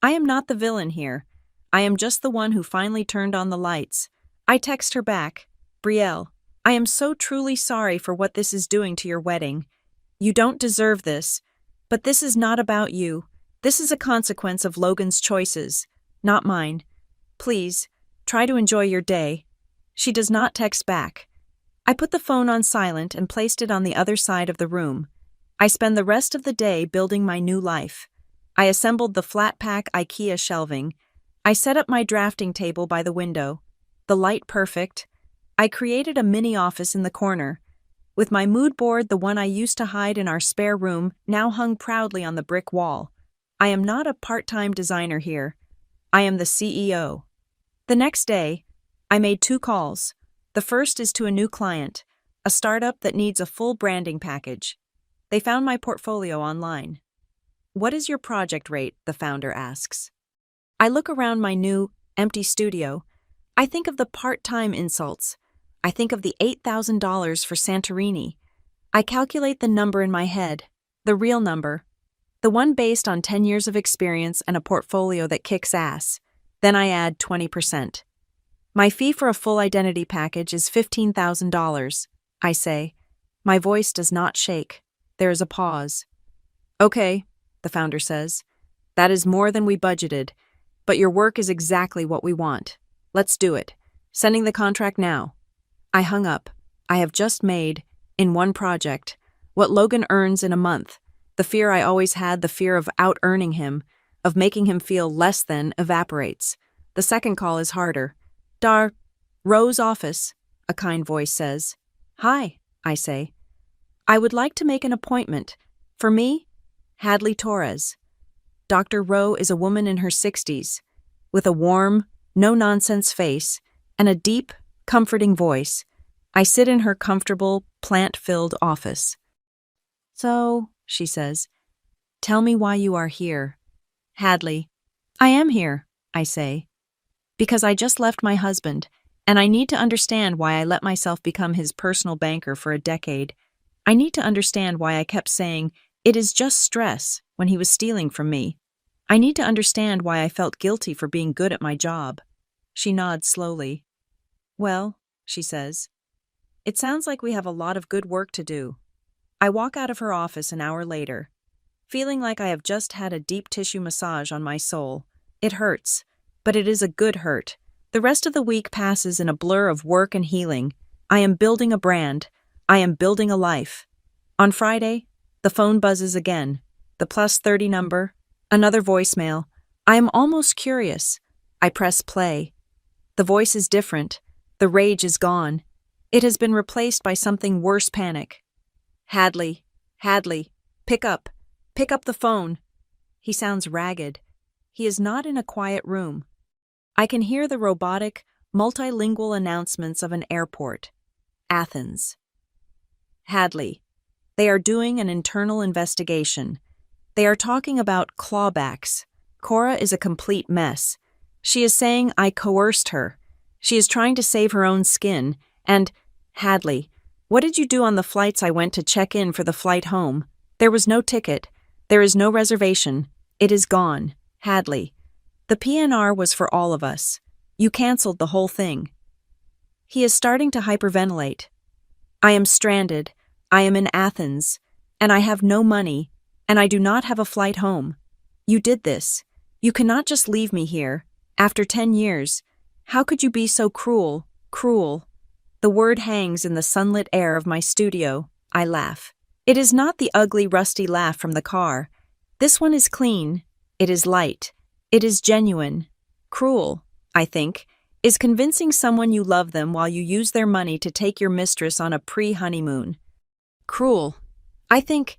I am not the villain here. I am just the one who finally turned on the lights. I text her back, Brielle, I am so truly sorry for what this is doing to your wedding. You don't deserve this, but this is not about you. This is a consequence of Logan's choices, not mine. Please, try to enjoy your day. She does not text back. I put the phone on silent and placed it on the other side of the room. I spend the rest of the day building my new life. I assembled the flat-pack IKEA shelving. I set up my drafting table by the window. The light perfect. I created a mini office in the corner. With my mood board, the one I used to hide in our spare room, now hung proudly on the brick wall. I am not a part-time designer here. I am the CEO. The next day, I made 2 calls. The first is to a new client, a startup that needs a full branding package. They found my portfolio online. What is your project rate? The founder asks. I look around my new, empty studio. I think of the part-time insults. I think of the $8,000 for Santorini. I calculate the number in my head, the real number, the one based on 10 years of experience and a portfolio that kicks ass. Then I add 20%. My fee for a full identity package is $15,000, I say. My voice does not shake. There is a pause. Okay, the founder says. That is more than we budgeted, but your work is exactly what we want. Let's do it. Sending the contract now. I hung up. I have just made, in one project, what Logan earns in a month. The fear I always had, the fear of out-earning him, of making him feel less than, evaporates. The second call is harder. Ro's office, a kind voice says. Hi, I say. I would like to make an appointment. For me, Hadley Torres. Dr. Ro is a woman in her 60s, with a warm, no-nonsense face and a deep, comforting voice. I sit in her comfortable, plant-filled office. So, she says, tell me why you are here. Hadley, I am here, I say, because I just left my husband, and I need to understand why I let myself become his personal banker for a decade. I need to understand why I kept saying, it is just stress, when he was stealing from me. I need to understand why I felt guilty for being good at my job. She nods slowly. Well, she says, it sounds like we have a lot of good work to do. I walk out of her office an hour later, feeling like I have just had a deep tissue massage on my soul. It hurts, but it is a good hurt. The rest of the week passes in a blur of work and healing. I am building a brand. I am building a life. On Friday, the phone buzzes again. The +30 number, another voicemail. I am almost curious. I press play. The voice is different. The rage is gone. It has been replaced by something worse, panic. Hadley, pick up the phone. He sounds ragged. He is not in a quiet room. I can hear the robotic, multilingual announcements of an airport. Athens. Hadley, they are doing an internal investigation. They are talking about clawbacks. Cora is a complete mess. She is saying I coerced her. She is trying to save her own skin. And, Hadley, what did you do on the flights I went to check in for the flight home? There was no ticket. There is no reservation. It is gone. Hadley. The PNR was for all of us. You canceled the whole thing. He is starting to hyperventilate. I am stranded. I am in Athens. And I have no money. And I do not have a flight home. You did this. You cannot just leave me here. After 10 years. How could you be so cruel? Cruel. The word hangs in the sunlit air of my studio. I laugh. It is not the ugly, rusty laugh from the car. This one is clean. It is light. It is genuine. Cruel, I think, is convincing someone you love them while you use their money to take your mistress on a pre-honeymoon. Cruel, I think,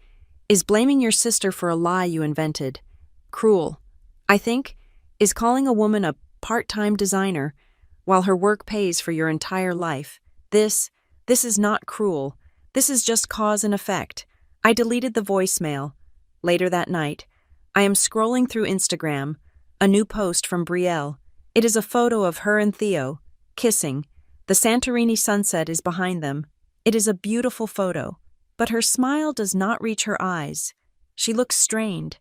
is blaming your sister for a lie you invented. Cruel, I think, is calling a woman a part-time designer while her work pays for your entire life. This is not cruel. This is just cause and effect. I deleted the voicemail. Later that night, I am scrolling through Instagram, a new post from Brielle. It is a photo of her and Theo, kissing. The Santorini sunset is behind them. It is a beautiful photo, but her smile does not reach her eyes. She looks strained.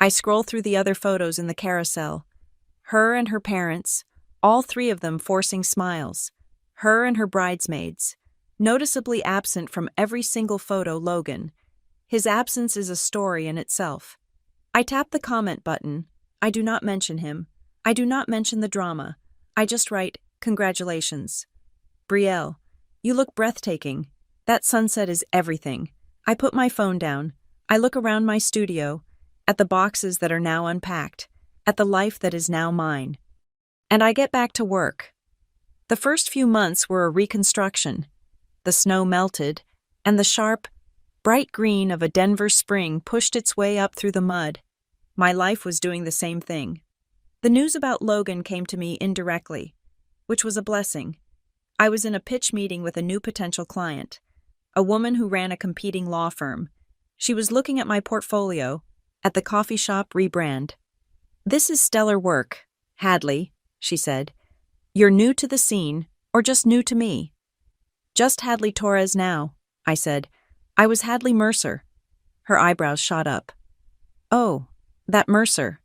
I scroll through the other photos in the carousel. Her and her parents, all three of them forcing smiles. Her and her bridesmaids. Noticeably absent from every single photo, Logan. His absence is a story in itself. I tap the comment button. I do not mention him. I do not mention the drama. I just write, congratulations. Brielle, you look breathtaking. That sunset is everything. I put my phone down. I look around my studio, at the boxes that are now unpacked, at the life that is now mine. And I get back to work. The first few months were a reconstruction. The snow melted, and the sharp, bright green of a Denver spring pushed its way up through the mud. My life was doing the same thing. The news about Logan came to me indirectly, which was a blessing. I was in a pitch meeting with a new potential client, a woman who ran a competing law firm. She was looking at my portfolio, at the coffee shop rebrand. "This is stellar work, Hadley," she said. "You're new to the scene, or just new to me?" "Just Hadley Torres now," I said. "I was Hadley Mercer." Her eyebrows shot up. "Oh, that Mercer."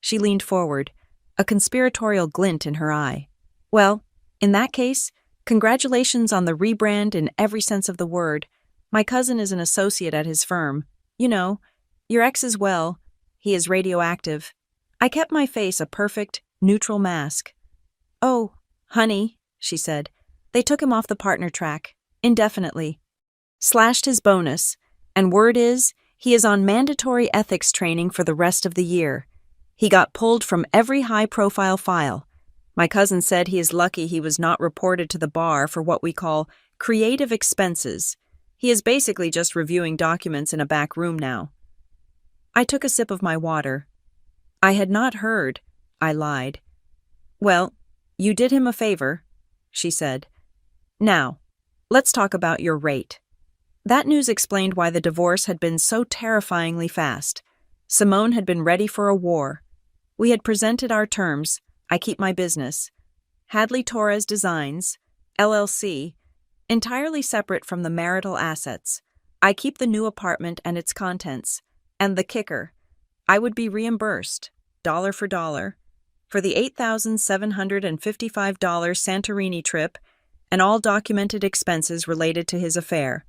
She leaned forward, a conspiratorial glint in her eye. "Well, in that case, congratulations on the rebrand in every sense of the word. My cousin is an associate at his firm. You know, your ex as well. He is radioactive." I kept my face a perfect, neutral mask. "Oh, honey," she said. "They took him off the partner track, indefinitely. Slashed his bonus, and word is, he is on mandatory ethics training for the rest of the year. He got pulled from every high-profile file. My cousin said he is lucky he was not reported to the bar for what we call creative expenses. He is basically just reviewing documents in a back room now." I took a sip of my water. "I had not heard," I lied. "Well, you did him a favor," she said. "Now, let's talk about your rate." That news explained why the divorce had been so terrifyingly fast. Simone had been ready for a war. We had presented our terms. I keep my business. Hadley Torres Designs, LLC, entirely separate from the marital assets. I keep the new apartment and its contents. And the kicker, I would be reimbursed, dollar for dollar, for the $8,755 Santorini trip and all documented expenses related to his affair,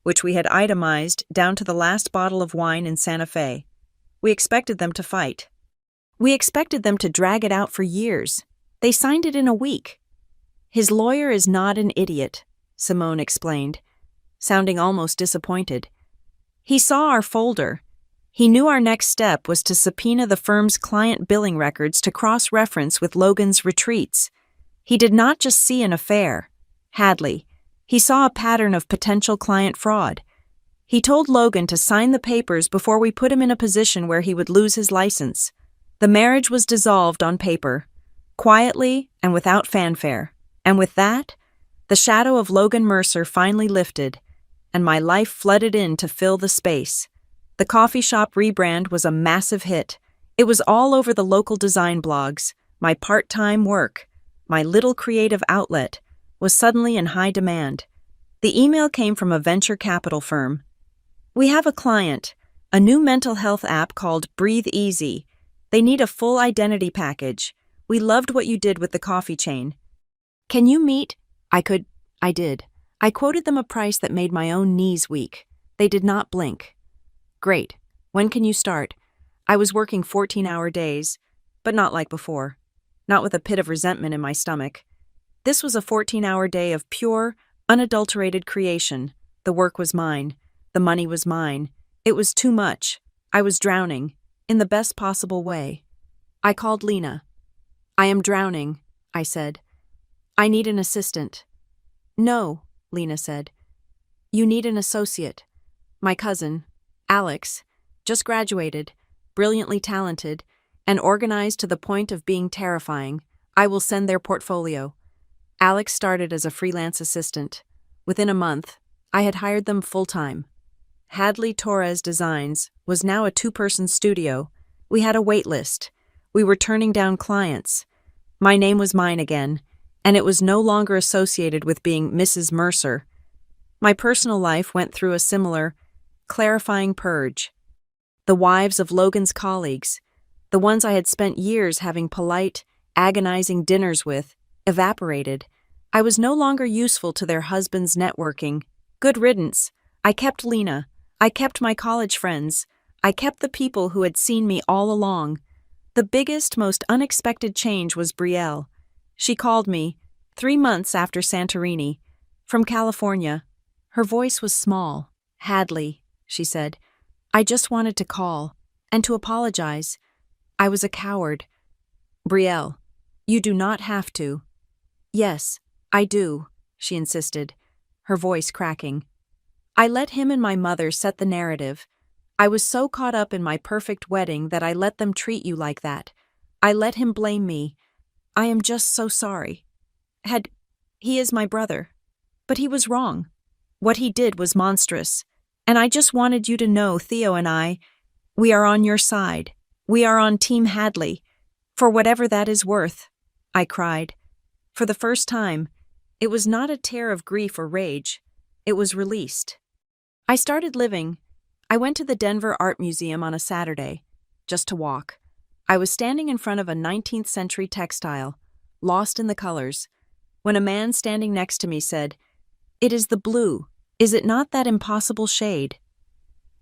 which we had itemized down to the last bottle of wine in Santa Fe. We expected them to fight. We expected them to drag it out for years. They signed it in a week. "His lawyer is not an idiot," Simone explained, sounding almost disappointed. "He saw our folder. He knew our next step was to subpoena the firm's client billing records to cross-reference with Logan's retreats. He did not just see an affair, Hadley. He saw a pattern of potential client fraud. He told Logan to sign the papers before we put him in a position where he would lose his license. The marriage was dissolved on paper, quietly and without fanfare. And with that, the shadow of Logan Mercer finally lifted, and my life flooded in to fill the space. The coffee shop rebrand was a massive hit. It was all over the local design blogs. My part-time work, my little creative outlet, was suddenly in high demand. The email came from a venture capital firm. "We have a client, a new mental health app called Breathe Easy. They need a full identity package. We loved what you did with the coffee chain. Can you meet?" I did. I quoted them a price that made my own knees weak. They did not blink. "Great. When can you start?" I was working 14-hour days, but not like before. Not with a pit of resentment in my stomach. This was a 14-hour day of pure, unadulterated creation. The work was mine. The money was mine. It was too much. I was drowning. in the best possible way. I called Lena. "I am drowning," I said. "I need an assistant." "No," Lena said. "You need an associate. My cousin, Alex, just graduated, brilliantly talented, and organized to the point of being terrifying. I will send their portfolio." Alex started as a freelance assistant. Within a month, I had hired them full-time. Hadley Torres Designs was now a two-person studio. We had a wait list. We were turning down clients. My name was mine again, and it was no longer associated with being Mrs. Mercer. My personal life went through a similar, clarifying purge. The wives of Logan's colleagues, the ones I had spent years having polite, agonizing dinners with, evaporated. I was no longer useful to their husbands' networking. Good riddance. I kept Lena. I kept my college friends. I kept the people who had seen me all along. The biggest, most unexpected change was Brielle. She called me, 3 months after Santorini, from California. Her voice was small. "Hadley," she said, "I just wanted to call, and to apologize. I was a coward." "Brielle, you do not have to." "Yes, I do," she insisted, her voice cracking. "I let him and my mother set the narrative. I was so caught up in my perfect wedding that I let them treat you like that. I let him blame me. I am just so sorry. He is my brother. But he was wrong. What he did was monstrous. And I just wanted you to know Theo and I, we are on your side. We are on Team Hadley. For whatever that is worth." I cried. For the first time, it was not a tear of grief or rage. It was released. I started living. I went to the Denver Art Museum on a Saturday, just to walk. I was standing in front of a 19th century textile, lost in the colors, when a man standing next to me said, "It is the blue. Is it not that impossible shade?"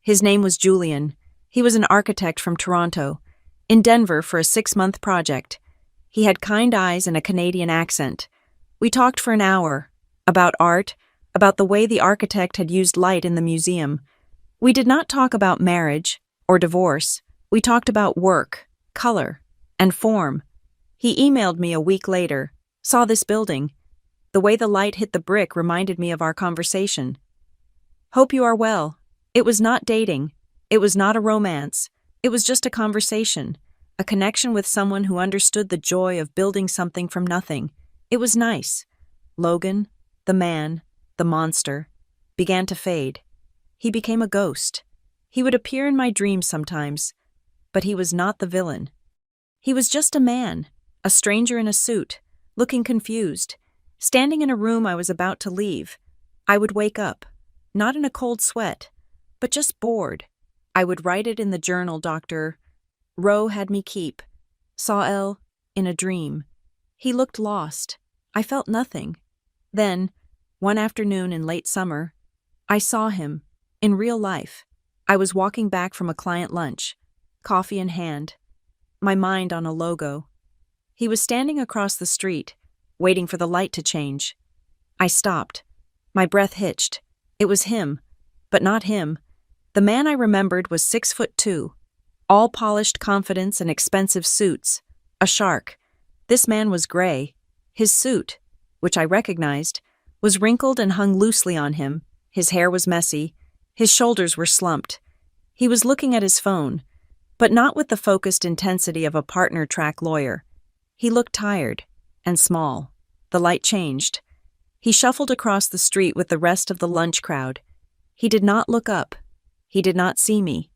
His name was Julian. He was an architect from Toronto, in Denver for a 6-month project. He had kind eyes and a Canadian accent. We talked for an hour, about art, about the way the architect had used light in the museum. We did not talk about marriage or divorce. We talked about work, color, and form. He emailed me a week later, "Saw this building. The way the light hit the brick reminded me of our conversation. Hope you are well." It was not dating. It was not a romance. It was just a conversation, a connection with someone who understood the joy of building something from nothing. It was nice. Logan, the man, the monster, began to fade. He became a ghost. He would appear in my dreams sometimes, but he was not the villain. He was just a man, a stranger in a suit, looking confused, standing in a room I was about to leave. I would wake up, not in a cold sweat, but just bored. I would write it in the journal Dr. Rowe had me keep. Saw L in a dream. He looked lost. I felt nothing. Then, one afternoon in late summer, I saw him, in real life. I was walking back from a client lunch, coffee in hand, my mind on a logo. He was standing across the street, waiting for the light to change. I stopped. My breath hitched. It was him, but not him. The man I remembered was 6'2", all polished confidence and expensive suits, a shark. This man was gray. His suit, which I recognized, was wrinkled and hung loosely on him. His hair was messy. His shoulders were slumped. He was looking at his phone, but not with the focused intensity of a partner-track lawyer. He looked tired and small. The light changed. He shuffled across the street with the rest of the lunch crowd. He did not look up. He did not see me.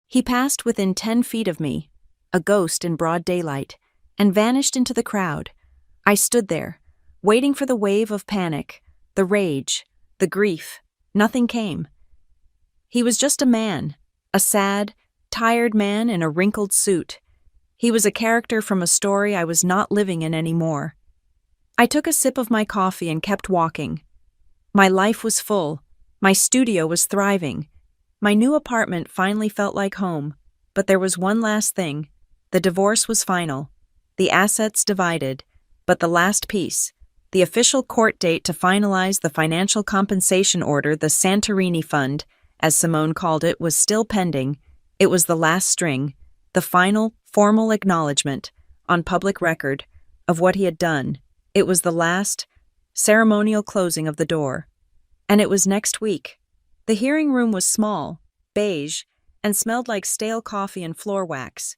He passed within 10 feet of me, a ghost in broad daylight, and vanished into the crowd. I stood there, waiting for the wave of panic, the rage, the grief. Nothing came. He was just a man, a sad, tired man in a wrinkled suit. He was a character from a story I was not living in anymore. I took a sip of my coffee and kept walking. My life was full. My studio was thriving. My new apartment finally felt like home, but there was one last thing. The divorce was final. The assets divided, but the last piece, the official court date to finalize the financial compensation order, the Santorini Fund, as Simone called it, was still pending. It was the last string. the final, formal acknowledgement, on public record, of what he had done. It was the last, ceremonial closing of the door. And it was next week. The hearing room was small, beige, and smelled like stale coffee and floor wax.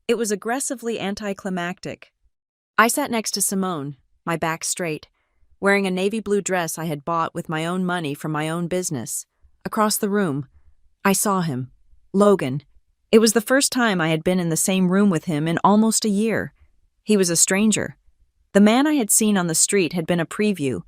It was aggressively anticlimactic. I sat next to Simone, my back straight, wearing a navy blue dress I had bought with my own money from my own business. Across the room, I saw him, Logan. It was the first time I had been in the same room with him in almost a year. He was a stranger. The man I had seen on the street had been a preview.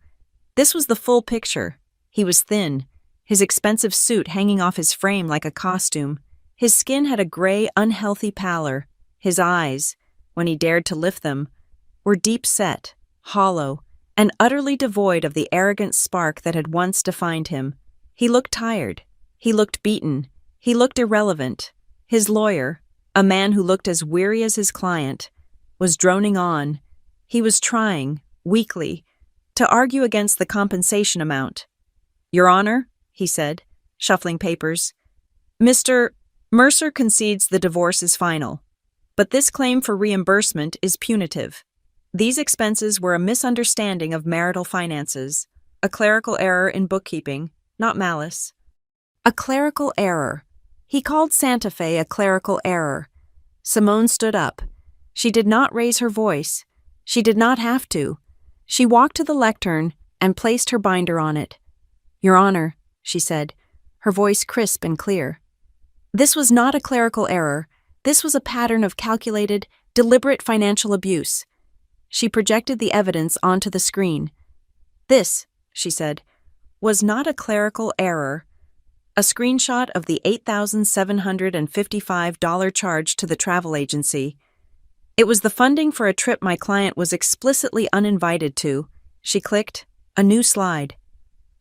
This was the full picture. He was thin, his expensive suit hanging off his frame like a costume. His skin had a gray, unhealthy pallor. His eyes, when he dared to lift them, were deep-set, hollow, and utterly devoid of the arrogant spark that had once defined him. He looked tired. He looked beaten. He looked irrelevant. His lawyer, a man who looked as weary as his client, was droning on. He was trying, weakly, to argue against the compensation amount. "Your Honor," he said, shuffling papers, "Mr. Mercer concedes the divorce is final, but this claim for reimbursement is punitive. These expenses were a misunderstanding of marital finances, a clerical error in bookkeeping, not malice." A clerical error. He called Santa Fe a clerical error. Simone stood up. She did not raise her voice. She did not have to. She walked to the lectern and placed her binder on it. "Your Honor," she said, her voice crisp and clear. This was not a clerical error. This was a pattern of calculated, deliberate financial abuse. She projected the evidence onto the screen. "This," she said, "was not a clerical error." A screenshot of the $8,755 charge to the travel agency. It was the funding for a trip my client was explicitly uninvited to. She clicked. A new slide.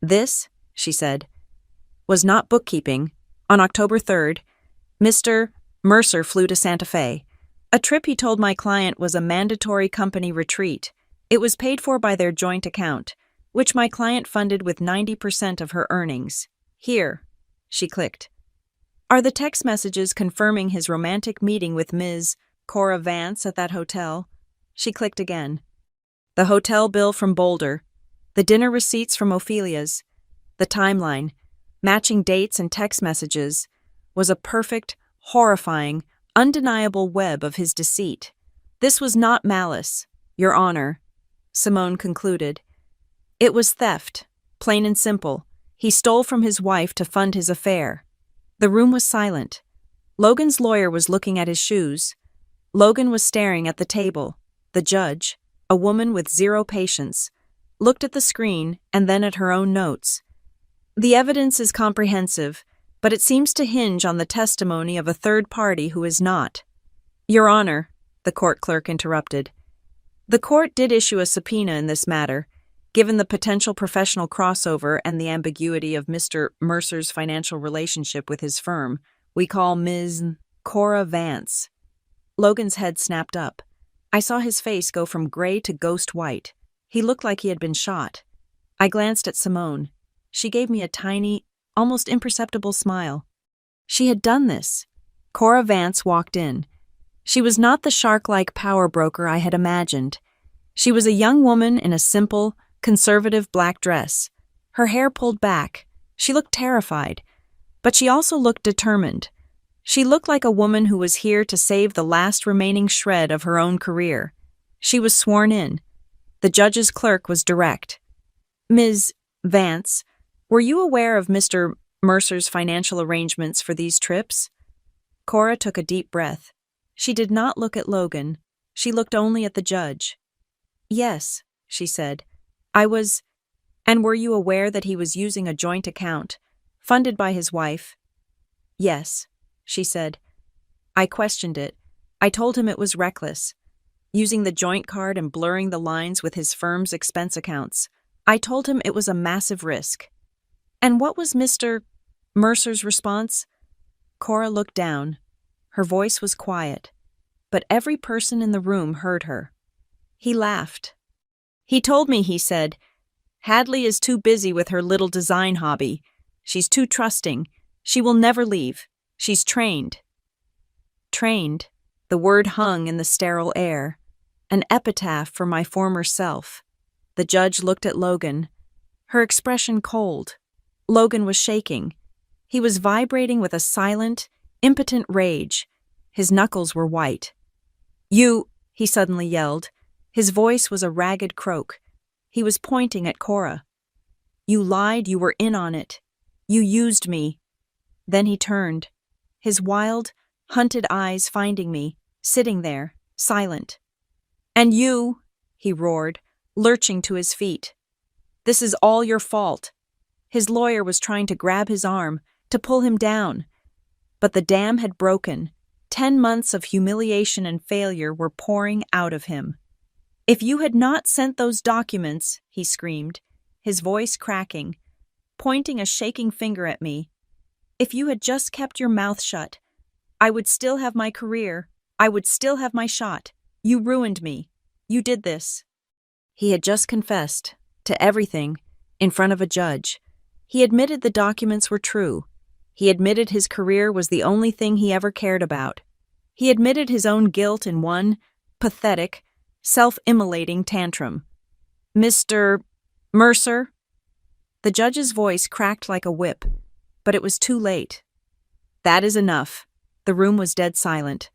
"This," she said, "was not bookkeeping. On October 3rd, Mr. Mercer flew to Santa Fe. A trip he told my client was a mandatory company retreat. It was paid for by their joint account, which my client funded with 90% of her earnings. Here," she clicked, "are the text messages confirming his romantic meeting with Ms. Cora Vance at that hotel." She clicked again. The hotel bill from Boulder, the dinner receipts from Ophelia's, the timeline, matching dates and text messages, was a perfect, horrifying, undeniable web of his deceit. "This was not malice, Your Honor," Simone concluded. "It was theft, plain and simple. He stole from his wife to fund his affair." The room was silent. Logan's lawyer was looking at his shoes. Logan was staring at the table. The judge, a woman with zero patience, looked at the screen and then at her own notes. "The evidence is comprehensive, but it seems to hinge on the testimony of a third party who is not." "Your Honor," the court clerk interrupted, "the court did issue a subpoena in this matter. Given the potential professional crossover and the ambiguity of Mr. Mercer's financial relationship with his firm, we call Ms. Cora Vance." Logan's head snapped up. I saw his face go from gray to ghost white. He looked like he had been shot. I glanced at Simone. She gave me a tiny, almost imperceptible smile. She had done this. Cora Vance walked in. She was not the shark-like power broker I had imagined. She was a young woman in a simple, conservative black dress. Her hair pulled back. She looked terrified, but she also looked determined. She looked like a woman who was here to save the last remaining shred of her own career. She was sworn in. The judge's clerk was direct. "Ms. Vance, were you aware of Mr. Mercer's financial arrangements for these trips?" Cora took a deep breath. She did not look at Logan. She looked only at the judge. "Yes," she said. "I was—" "And were you aware that he was using a joint account, funded by his wife?" "Yes," she said. "I questioned it. I told him it was reckless. Using the joint card and blurring the lines with his firm's expense accounts. I told him it was a massive risk." "And what was Mr. Mercer's response?" Cora looked down. Her voice was quiet, but every person in the room heard her. "He laughed. He told me, he said, Hadley is too busy with her little design hobby. She's too trusting. She will never leave. She's trained." "Trained," The word hung in the sterile air. An epitaph for my former self. The judge looked at Logan, her expression cold. Logan was shaking. He was vibrating with a silent, impotent rage. His knuckles were white. "You," he suddenly yelled. His voice was a ragged croak. He was pointing at Cora. "You lied, you were in on it. You used me." Then he turned, his wild, hunted eyes finding me, sitting there, silent. "And you," he roared, lurching to his feet. "This is all your fault." His lawyer was trying to grab his arm, to pull him down. But the dam had broken. 10 months of humiliation and failure were pouring out of him. "If you had not sent those documents," he screamed, his voice cracking, pointing a shaking finger at me, "if you had just kept your mouth shut, I would still have my career. I would still have my shot. You ruined me. You did this." He had just confessed to everything in front of a judge. He admitted the documents were true. He admitted his career was the only thing he ever cared about. He admitted his own guilt in one pathetic, self-immolating tantrum. "Mr. Mercer?" The judge's voice cracked like a whip, but it was too late. "That is enough." The room was dead silent.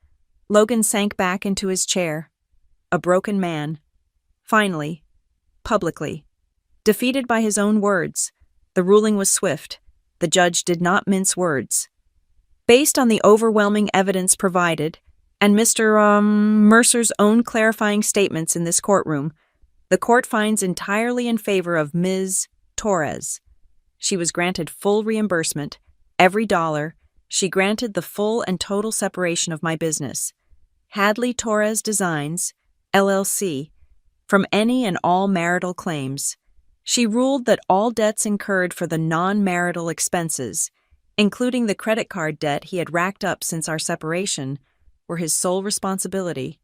Logan sank back into his chair. A broken man. Finally, publicly. Defeated by his own words, the ruling was swift. The judge did not mince words. "Based on the overwhelming evidence provided, and Mr. Mercer's own clarifying statements in this courtroom, the court finds entirely in favor of Ms. Torres. She was granted full reimbursement, every dollar. She granted the full and total separation of my business, Hadley Torres Designs, LLC, from any and all marital claims. She ruled that all debts incurred for the non-marital expenses, including the credit card debt he had racked up since our separation, were his sole responsibility."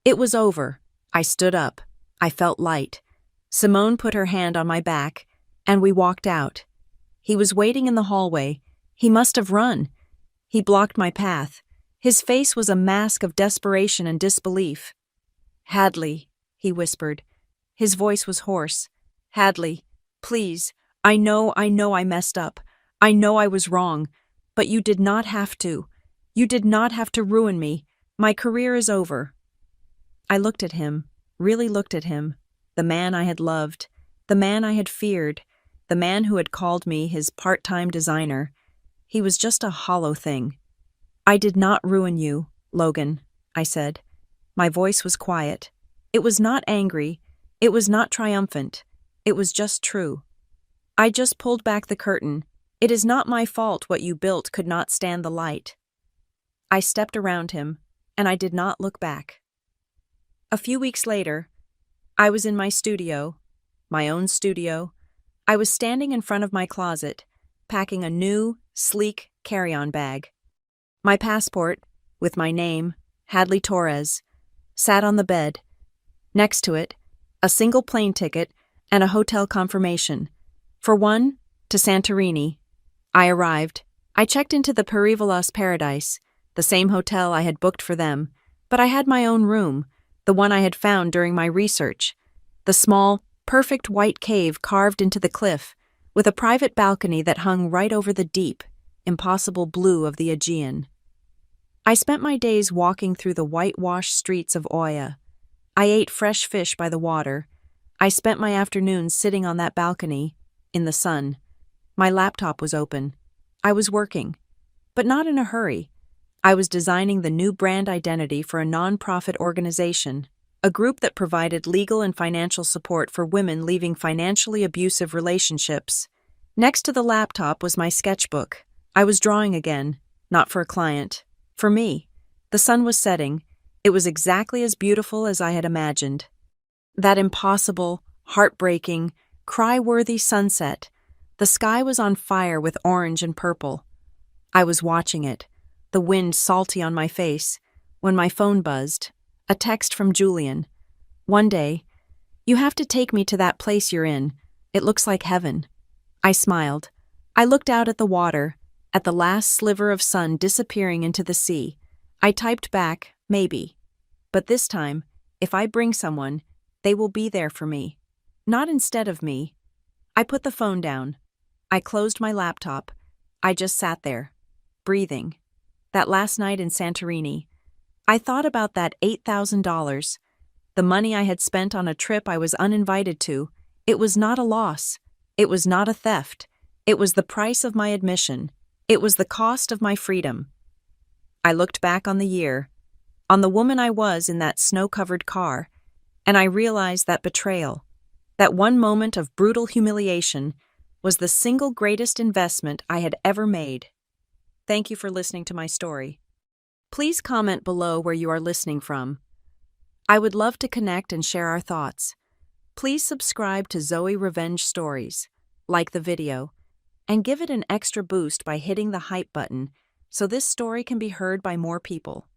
It was over. I stood up. I felt light. Simone put her hand on my back, and we walked out. He was waiting in the hallway. He must have run. He blocked my path. His face was a mask of desperation and disbelief. "Hadley," he whispered. His voice was hoarse. "Hadley, please, I know I messed up. I know I was wrong. But you did not have to. You did not have to ruin me. My career is over." I looked at him, really looked at him, the man I had loved, the man I had feared, the man who had called me his part-time designer. He was just a hollow thing. "I did not ruin you, Logan," I said. My voice was quiet. It was not angry. It was not triumphant. It was just true. "I just pulled back the curtain. It is not my fault what you built could not stand the light." I stepped around him, and I did not look back. A few weeks later, I was in my studio, my own studio. I was standing in front of my closet, packing a new, sleek carry-on bag. My passport, with my name, Hadley Torres, sat on the bed. Next to it, a single plane ticket and a hotel confirmation. For one, to Santorini. I arrived. I checked into the Perivolos Paradise, the same hotel I had booked for them, but I had my own room, the one I had found during my research. The small, perfect white cave carved into the cliff, with a private balcony that hung right over the deep, impossible blue of the Aegean. I spent my days walking through the whitewashed streets of Oia. I ate fresh fish by the water. I spent my afternoons sitting on that balcony, in the sun. My laptop was open. I was working, but not in a hurry. I was designing the new brand identity for a nonprofit organization, a group that provided legal and financial support for women leaving financially abusive relationships. Next to the laptop was my sketchbook. I was drawing again, not for a client. For me. The sun was setting. It was exactly as beautiful as I had imagined. That impossible, heartbreaking, cry-worthy sunset. The sky was on fire with orange and purple. I was watching it, the wind salty on my face, when my phone buzzed. A text from Julian. "One day, you have to take me to that place you're in. It looks like heaven." I smiled. I looked out at the water, at the last sliver of sun disappearing into the sea. I typed back, maybe. But this time, if I bring someone, they will be there for me. Not instead of me. I put the phone down. I closed my laptop. I just sat there, breathing. That last night in Santorini, I thought about that $8,000, the money I had spent on a trip I was uninvited to. It was not a loss. It was not a theft. It was the price of my admission. It was the cost of my freedom. I looked back on the year, on the woman I was in that snow-covered car, and I realized that betrayal, that one moment of brutal humiliation, was the single greatest investment I had ever made. Thank you for listening to my story. Please comment below where you are listening from. I would love to connect and share our thoughts. Please subscribe to Zoe Revenge Stories, like the video, and give it an extra boost by hitting the hype button so this story can be heard by more people.